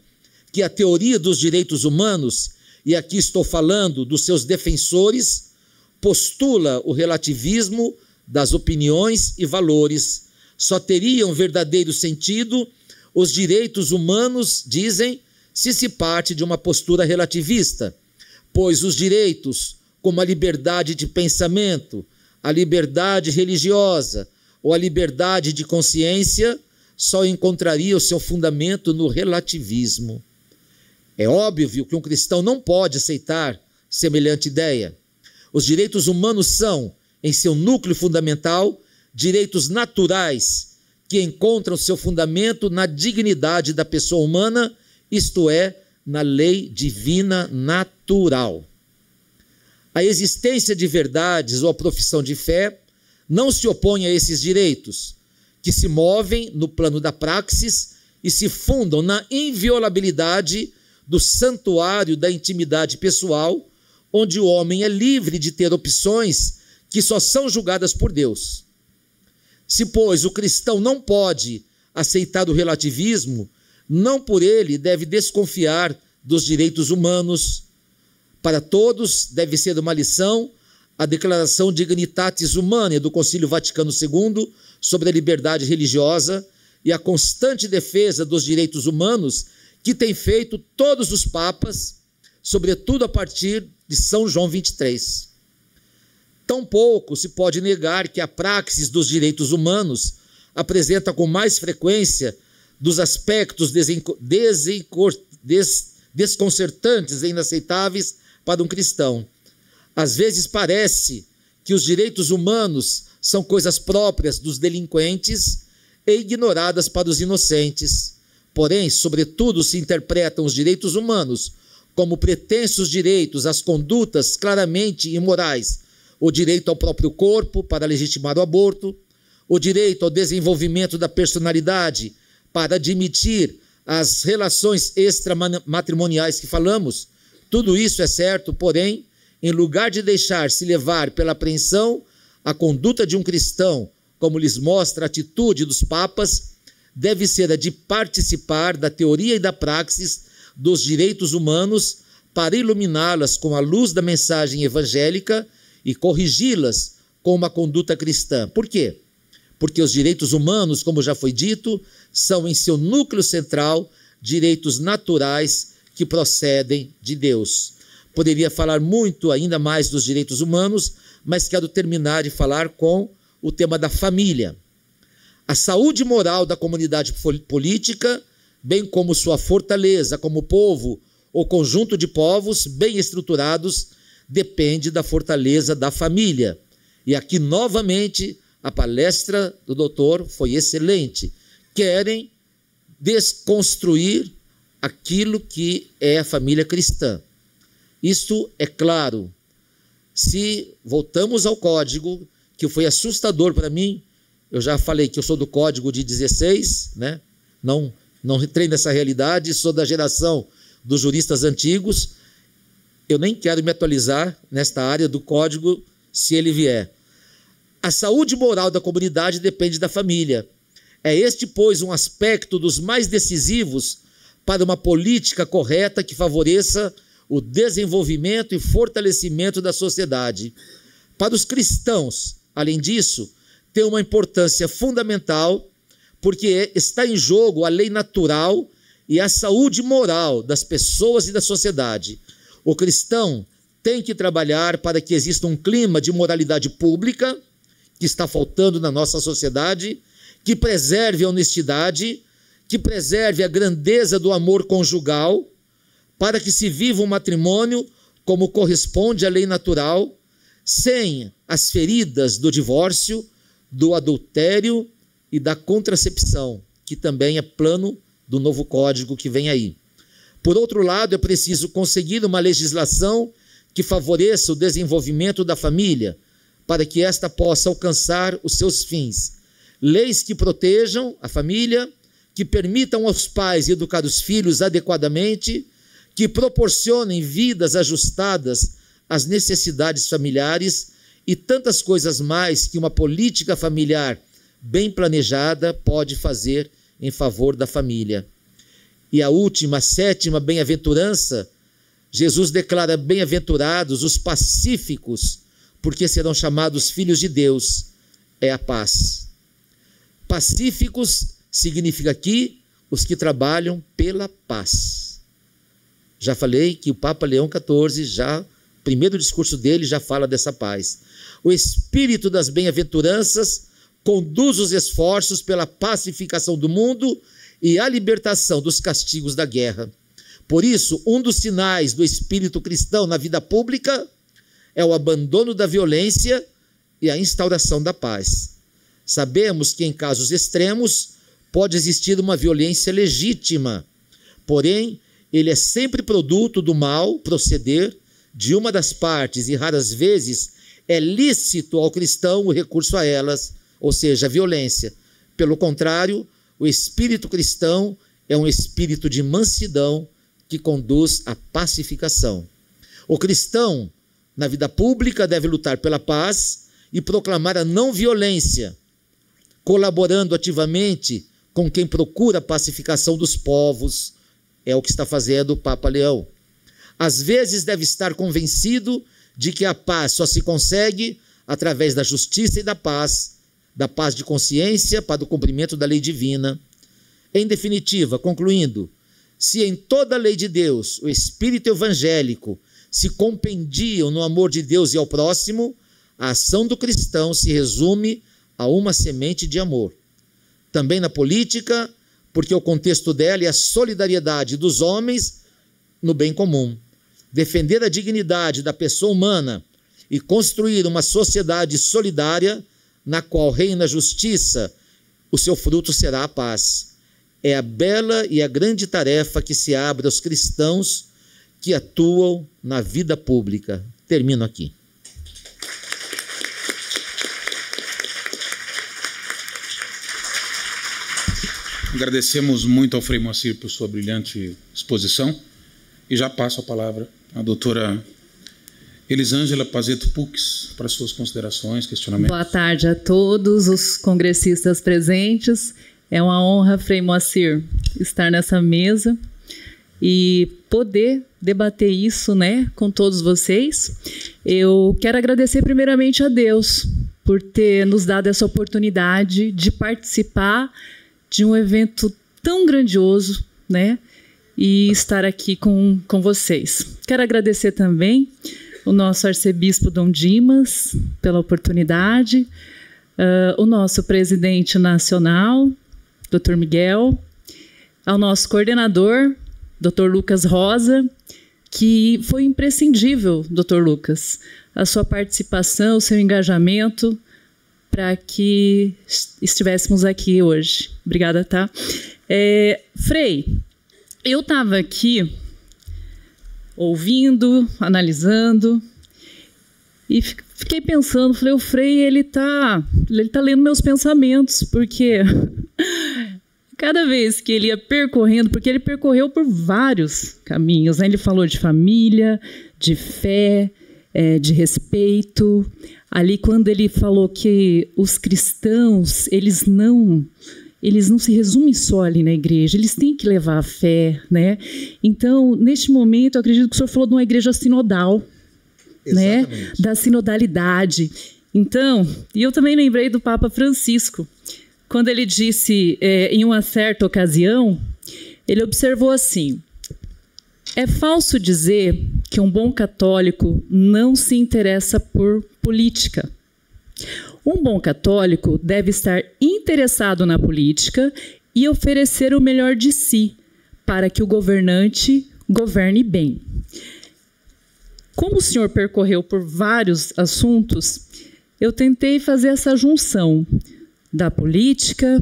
que a teoria dos direitos humanos, e aqui estou falando dos seus defensores, postula o relativismo das opiniões e valores. Só teriam verdadeiro sentido os direitos humanos, dizem, se parte de uma postura relativista, pois os direitos, como a liberdade de pensamento, a liberdade religiosa ou a liberdade de consciência, só encontraria o seu fundamento no relativismo. É óbvio que um cristão não pode aceitar semelhante ideia. Os direitos humanos são, em seu núcleo fundamental, direitos naturais que encontram seu fundamento na dignidade da pessoa humana, isto é, na lei divina natural. A existência de verdades ou a profissão de fé não se opõe a esses direitos, que se movem no plano da praxis e se fundam na inviolabilidade do santuário da intimidade pessoal, onde o homem é livre de ter opções que só são julgadas por Deus. Se, pois, o cristão não pode aceitar o relativismo, não por ele deve desconfiar dos direitos humanos. Para todos deve ser uma lição a Declaração Dignitatis Humanae do Concílio Vaticano II sobre a liberdade religiosa e a constante defesa dos direitos humanos que tem feito todos os papas, sobretudo a partir de São João 23. Tampouco se pode negar que a praxis dos direitos humanos apresenta com mais frequência dos aspectos desconcertantes e inaceitáveis para um cristão. Às vezes parece que os direitos humanos são coisas próprias dos delinquentes e ignoradas para os inocentes. Porém, sobretudo, se interpretam os direitos humanos como pretensos direitos às condutas claramente imorais, o direito ao próprio corpo para legitimar o aborto, o direito ao desenvolvimento da personalidade para admitir as relações extramatrimoniais que falamos. Tudo isso é certo, porém, em lugar de deixar-se levar pela apreensão, a conduta de um cristão, como lhes mostra a atitude dos papas, deve ser a de participar da teoria e da praxis dos direitos humanos para iluminá-las com a luz da mensagem evangélica e corrigi-las com uma conduta cristã. Por quê? Porque os direitos humanos, como já foi dito, são em seu núcleo central direitos naturais que procedem de Deus. Poderia falar muito ainda mais dos direitos humanos, mas quero terminar de falar com o tema da família. A saúde moral da comunidade política, bem como sua fortaleza como povo ou conjunto de povos bem estruturados, depende da fortaleza da família. E aqui, novamente, a palestra do doutor foi excelente. Querem desconstruir aquilo que é a família cristã. Isso é claro. Se voltamos ao código, que foi assustador para mim, eu já falei que eu sou do código de 16, né? Não entrei nessa realidade, sou da geração dos juristas antigos, eu nem quero me atualizar nesta área do código se ele vier. A saúde moral da comunidade depende da família. É este, pois, um aspecto dos mais decisivos para uma política correta que favoreça o desenvolvimento e fortalecimento da sociedade. Para os cristãos, além disso, tem uma importância fundamental, porque está em jogo a lei natural e a saúde moral das pessoas e da sociedade. O cristão tem que trabalhar para que exista um clima de moralidade pública, que está faltando na nossa sociedade, que preserve a honestidade, que preserve a grandeza do amor conjugal, para que se viva um matrimônio como corresponde à lei natural, sem as feridas do divórcio, do adultério e da contracepção, que também é plano do novo código que vem aí. Por outro lado, é preciso conseguir uma legislação que favoreça o desenvolvimento da família, para que esta possa alcançar os seus fins. Leis que protejam a família, que permitam aos pais educar os filhos adequadamente, que proporcionem vidas ajustadas às necessidades familiares e tantas coisas mais que uma política familiar bem planejada pode fazer em favor da família. E a última, a sétima bem-aventurança, Jesus declara bem-aventurados os pacíficos, porque serão chamados filhos de Deus, é a paz. Pacíficos significa aqui os que trabalham pela paz. Já falei que o Papa Leão XIV, primeiro discurso dele, já fala dessa paz. O espírito das bem-aventuranças conduz os esforços pela pacificação do mundo e a libertação dos castigos da guerra. Por isso, um dos sinais do espírito cristão na vida pública é o abandono da violência e a instauração da paz. Sabemos que em casos extremos pode existir uma violência legítima, porém, ele é sempre produto do mal proceder de uma das partes e raras vezes é lícito ao cristão o recurso a elas, ou seja, a violência. Pelo contrário, o espírito cristão é um espírito de mansidão que conduz à pacificação. O cristão, na vida pública, deve lutar pela paz e proclamar a não violência, colaborando ativamente com quem procura a pacificação dos povos. É o que está fazendo o Papa Leão. Às vezes deve estar convencido de que a paz só se consegue através da justiça e da paz de consciência para o cumprimento da lei divina. Em definitiva, concluindo, se em toda a lei de Deus o espírito evangélico se compendiam no amor de Deus e ao próximo, a ação do cristão se resume a uma semente de amor. Também na política, porque o contexto dela é a solidariedade dos homens no bem comum. Defender a dignidade da pessoa humana e construir uma sociedade solidária na qual reina a justiça, o seu fruto será a paz. É a bela e a grande tarefa que se abre aos cristãos que atuam na vida pública. Termino aqui. Agradecemos muito ao Frei Moacir por sua brilhante exposição e já passo a palavra à doutora Elisângela Pazeto Pux, para suas considerações, questionamentos. Boa tarde a todos os congressistas presentes. É uma honra, Frei Moacir, estar nessa mesa e poder debater isso, né, com todos vocês. Eu quero agradecer primeiramente a Deus por ter nos dado essa oportunidade de participar de um evento tão grandioso, né, e estar aqui com vocês. Quero agradecer também o nosso arcebispo Dom Dimas pela oportunidade, o nosso presidente nacional, Dr. Miguel, ao nosso coordenador, Dr. Lucas Rosa, que foi imprescindível, Dr. Lucas, a sua participação, o seu engajamento para que estivéssemos aqui hoje. Obrigada, tá? Frei, eu estava aqui ouvindo, analisando e fiquei pensando, falei, o Frei, ele tá lendo meus pensamentos, porque cada vez que ele ia percorrendo, porque ele percorreu por vários caminhos, né? Ele falou de família, de fé, de respeito. Ali, quando ele falou que os cristãos, eles não se resumem só ali na igreja, eles têm que levar a fé, né? Então, neste momento, eu acredito que o senhor falou de uma igreja sinodal, né? Da sinodalidade. Então, e eu também lembrei do Papa Francisco, quando ele disse, em uma certa ocasião, ele observou assim: é falso dizer que um bom católico não se interessa por política. Um bom católico deve estar interessado na política e oferecer o melhor de si para que o governante governe bem. Como o senhor percorreu por vários assuntos, eu tentei fazer essa junção da política,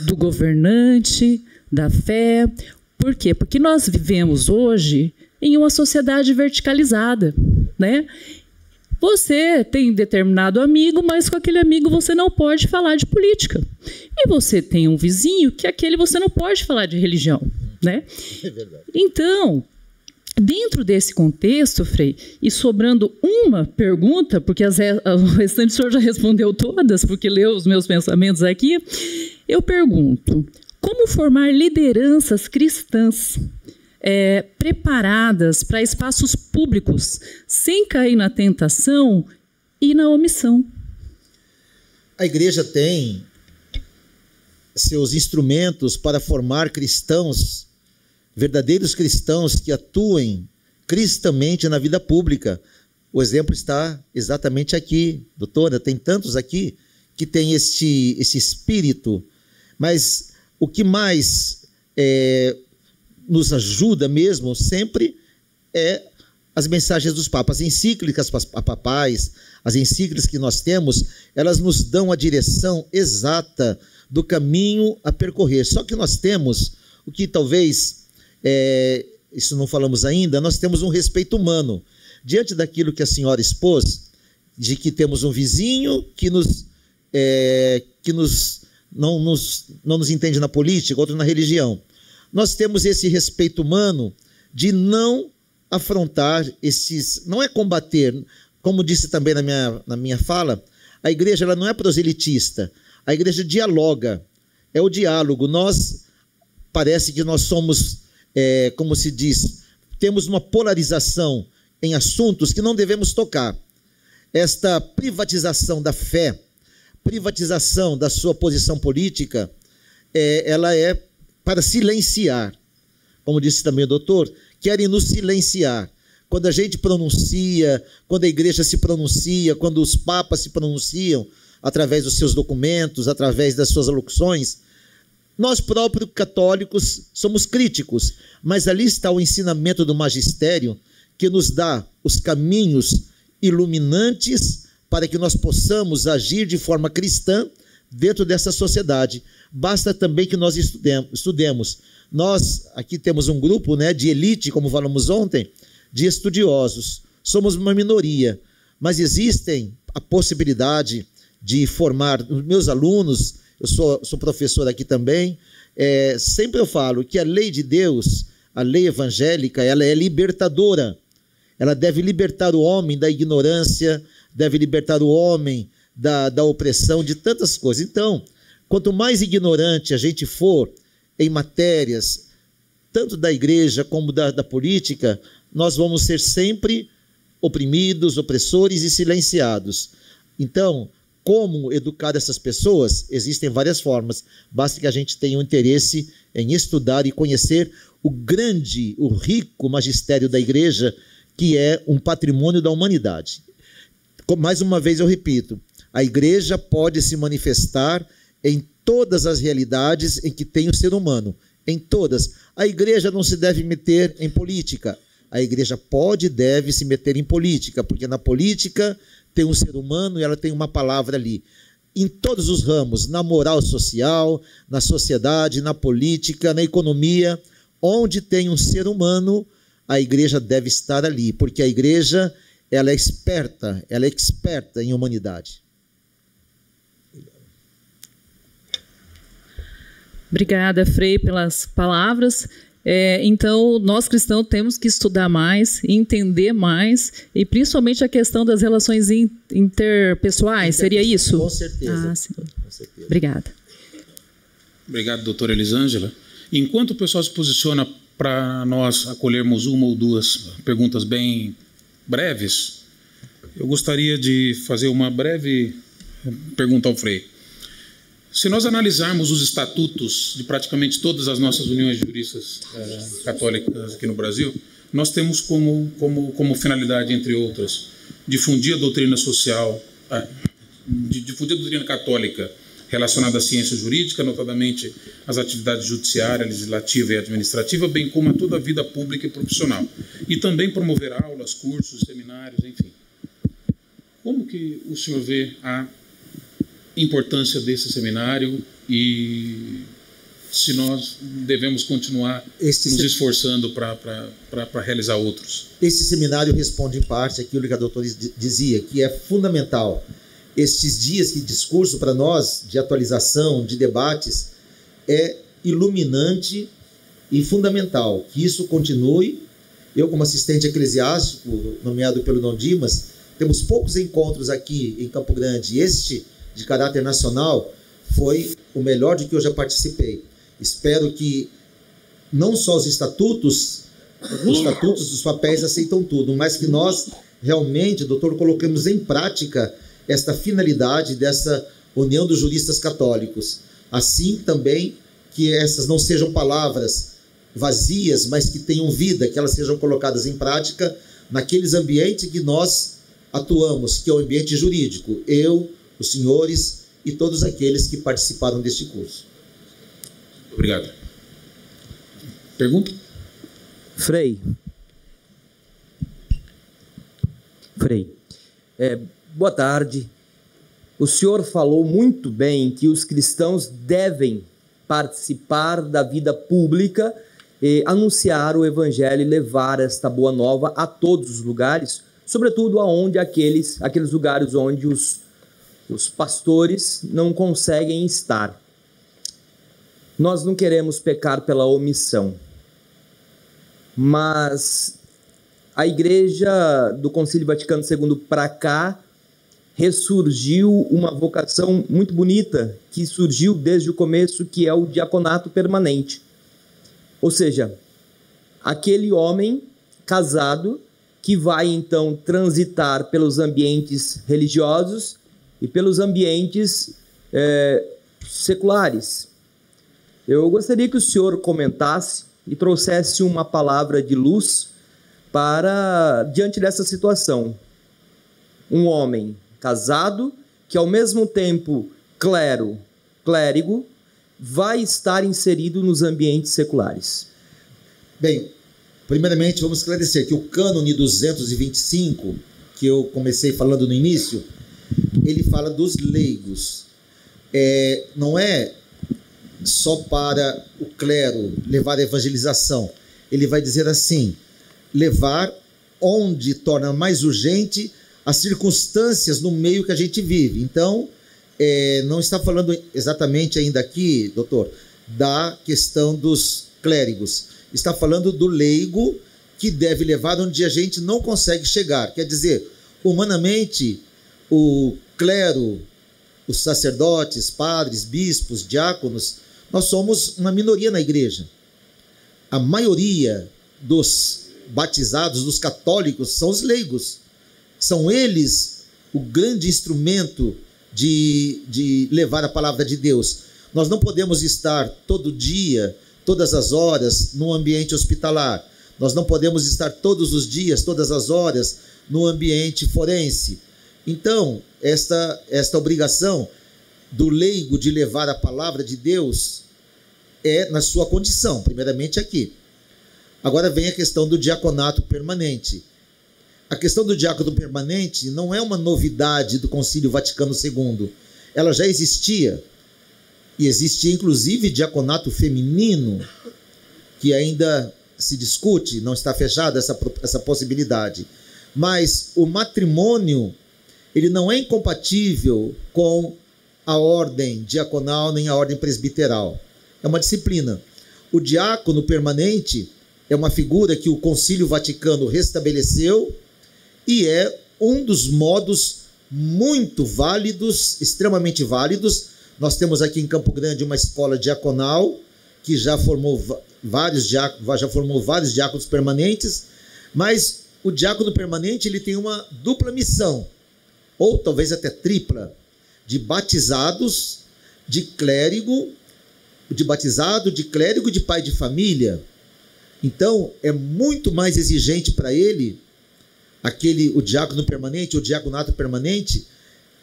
do governante, da fé. Por quê? Porque nós vivemos hoje em uma sociedade verticalizada, né? Você tem determinado amigo, mas com aquele amigo você não pode falar de política. E você tem um vizinho que aquele você não pode falar de religião, né? É verdade. Então, dentro desse contexto, Frei, e sobrando uma pergunta, porque o restante o senhor já respondeu todas, porque leu os meus pensamentos aqui, eu pergunto: como formar lideranças cristãs preparadas para espaços públicos, sem cair na tentação e na omissão? A igreja tem seus instrumentos para formar cristãos, verdadeiros cristãos que atuem cristamente na vida pública. O exemplo está exatamente aqui, doutora, tem tantos aqui que tem esse espírito, mas o que mais nos ajuda mesmo sempre é as mensagens dos papas, as encíclicas papais, as encíclicas que nós temos, elas nos dão a direção exata do caminho a percorrer. Só que nós temos, o que talvez, isso não falamos ainda, nós temos um respeito humano. Diante daquilo que a senhora expôs, de que temos um vizinho que não nos entende na política, outro na religião. Nós temos esse respeito humano de não afrontar não é combater, como disse também na minha fala, a igreja ela não é proselitista, a igreja dialoga, é o diálogo. Parece que nós somos, como se diz, temos uma polarização em assuntos que não devemos tocar. Esta privatização da fé, privatização da sua posição política, ela é para silenciar. Como disse também o doutor, querem nos silenciar. Quando a gente pronuncia, quando a igreja se pronuncia, quando os papas se pronunciam através dos seus documentos, através das suas alocuções, nós próprios católicos somos críticos, mas ali está o ensinamento do magistério que nos dá os caminhos iluminantes para que nós possamos agir de forma cristã dentro dessa sociedade. Basta também que nós estudemos. Nós aqui temos um grupo, né, de elite, como falamos ontem, de estudiosos. Somos uma minoria, mas existem a possibilidade de formar os meus alunos. Eu sou professor aqui também. Sempre eu falo que a lei de Deus, a lei evangélica, ela é libertadora. ela deve libertar o homem da ignorância, deve libertar o homem da opressão, de tantas coisas. Então, quanto mais ignorante a gente for em matérias, tanto da igreja como da política, nós vamos ser sempre oprimidos, opressores e silenciados. Então, como educar essas pessoas? Existem várias formas. Basta que a gente tenha um interesse em estudar e conhecer o grande, o rico magistério da igreja, que é um patrimônio da humanidade. Mais uma vez eu repito, a igreja pode se manifestar em todas as realidades em que tem o ser humano, em todas. A igreja não se deve meter em política. A igreja pode e deve se meter em política, porque na política tem um ser humano e ela tem uma palavra ali. Em todos os ramos, na moral social, na sociedade, na política, na economia, onde tem um ser humano, a igreja deve estar ali, porque a igreja ela é experta em humanidade. Obrigada, Frei, pelas palavras. Então, nós cristãos temos que estudar mais, entender mais, e principalmente a questão das relações interpessoais, seria isso? Com certeza. Sim. Com certeza. Obrigada. Obrigado, doutora Elisângela. Enquanto o pessoal se posiciona para nós acolhermos uma ou duas perguntas bem breves, eu gostaria de fazer uma breve pergunta ao Frei. Se nós analisarmos os estatutos de praticamente todas as nossas uniões de juristas católicas aqui no Brasil, nós temos como finalidade, entre outras, difundir a doutrina social, difundir a doutrina católica relacionada à ciência jurídica, notadamente às atividades judiciária, legislativa e administrativa, bem como a toda a vida pública e profissional. E também promover aulas, cursos, seminários, enfim. Como que o senhor vê a importância desse seminário e se nós devemos continuar nos esforçando para realizar outros? Esse seminário responde em parte aquilo que a doutora dizia, que é fundamental. Estes dias de discurso para nós, de atualização, de debates, é iluminante e fundamental. Que isso continue. Eu, como assistente eclesiástico, nomeado pelo Dom Dimas, temos poucos encontros aqui em Campo Grande. Este, de caráter nacional, foi o melhor de que eu já participei. Espero que não só os estatutos, os papéis aceitam tudo, mas que nós realmente, doutor, coloquemos em prática esta finalidade dessa união dos juristas católicos. Assim também que essas não sejam palavras vazias, mas que tenham vida, que elas sejam colocadas em prática naqueles ambientes que nós atuamos, que é o ambiente jurídico. Eu, os senhores e todos aqueles que participaram deste curso. Obrigado. Pergunta? Frei, boa tarde. O senhor falou muito bem que os cristãos devem participar da vida pública e anunciar o evangelho e levar esta boa nova a todos os lugares, sobretudo aonde aqueles lugares onde os pastores não conseguem estar. Nós não queremos pecar pela omissão, mas a Igreja do Concílio Vaticano II para cá ressurgiu uma vocação muito bonita que surgiu desde o começo, que é o diaconato permanente. Ou seja, aquele homem casado que vai então transitar pelos ambientes religiosos e pelos ambientes seculares. Eu gostaria que o senhor comentasse e trouxesse uma palavra de luz para diante dessa situação. Um homem casado que ao mesmo tempo clérigo vai estar inserido nos ambientes seculares. Bem, primeiramente vamos esclarecer que o cânone 225, que eu comecei falando no início, ele fala dos leigos. Não é só para o clero levar a evangelização. Ele vai dizer assim, levar onde torna mais urgente as circunstâncias no meio que a gente vive. Então, não está falando exatamente ainda aqui, doutor, da questão dos clérigos. Está falando do leigo que deve levar onde a gente não consegue chegar. Quer dizer, humanamente, o clero, os sacerdotes, padres, bispos, diáconos, nós somos uma minoria na igreja. A maioria dos batizados, dos católicos, são os leigos. São eles o grande instrumento de levar a palavra de Deus. Nós não podemos estar todo dia, todas as horas, no ambiente hospitalar. Nós não podemos estar todos os dias, todas as horas, no ambiente forense. Então, esta obrigação do leigo de levar a palavra de Deus é na sua condição, primeiramente aqui. Agora vem a questão do diaconato permanente. A questão do diácono permanente não é uma novidade do Concílio Vaticano II. Ela já existia. E existia, inclusive, diaconato feminino, que ainda se discute, não está fechada essa possibilidade. Mas o matrimônio, ele não é incompatível com a ordem diaconal nem a ordem presbiteral. É uma disciplina. O diácono permanente é uma figura que o Concílio Vaticano restabeleceu e é um dos modos muito válidos, extremamente válidos. Nós temos aqui em Campo Grande uma escola diaconal que já formou vários diáconos permanentes, mas o diácono permanente ele tem uma dupla missão, ou talvez até tripla, de batizados, de clérigo, de batizado, de clérigo e de pai de família. Então, é muito mais exigente para ele, o diácono permanente, o diaconato permanente,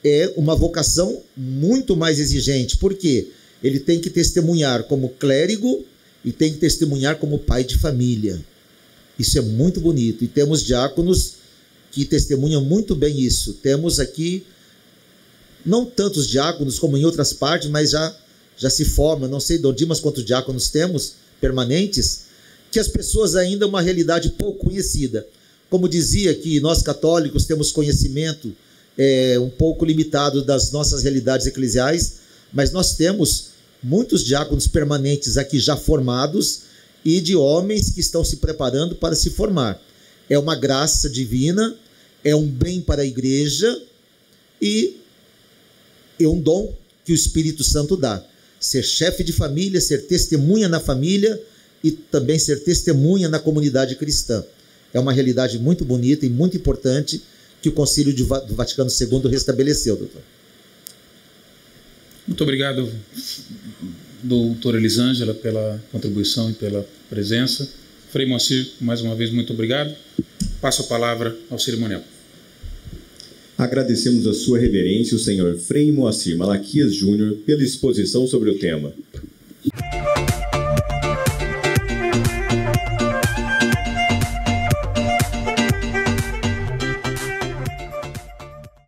é uma vocação muito mais exigente. Por quê? Ele tem que testemunhar como clérigo e tem que testemunhar como pai de família. Isso é muito bonito. E temos diáconos que testemunham muito bem isso. Temos aqui, não tantos diáconos como em outras partes, mas já se forma, não sei, Dom Dimas, quantos diáconos temos permanentes, que as pessoas ainda é uma realidade pouco conhecida. Como dizia que nós católicos temos conhecimento um pouco limitado das nossas realidades eclesiais, mas nós temos muitos diáconos permanentes aqui já formados e de homens que estão se preparando para se formar. É uma graça divina, é um bem para a igreja e é um dom que o Espírito Santo dá. Ser chefe de família, ser testemunha na família e também ser testemunha na comunidade cristã. É uma realidade muito bonita e muito importante que o Concílio do Vaticano II restabeleceu, doutor. Muito obrigado, doutora Elisângela, pela contribuição e pela presença. Frei Moacir, mais uma vez, muito obrigado. Passo a palavra ao cerimonial. Agradecemos a sua reverência, o senhor Frei Moacir Malaquias Júnior, pela exposição sobre o tema.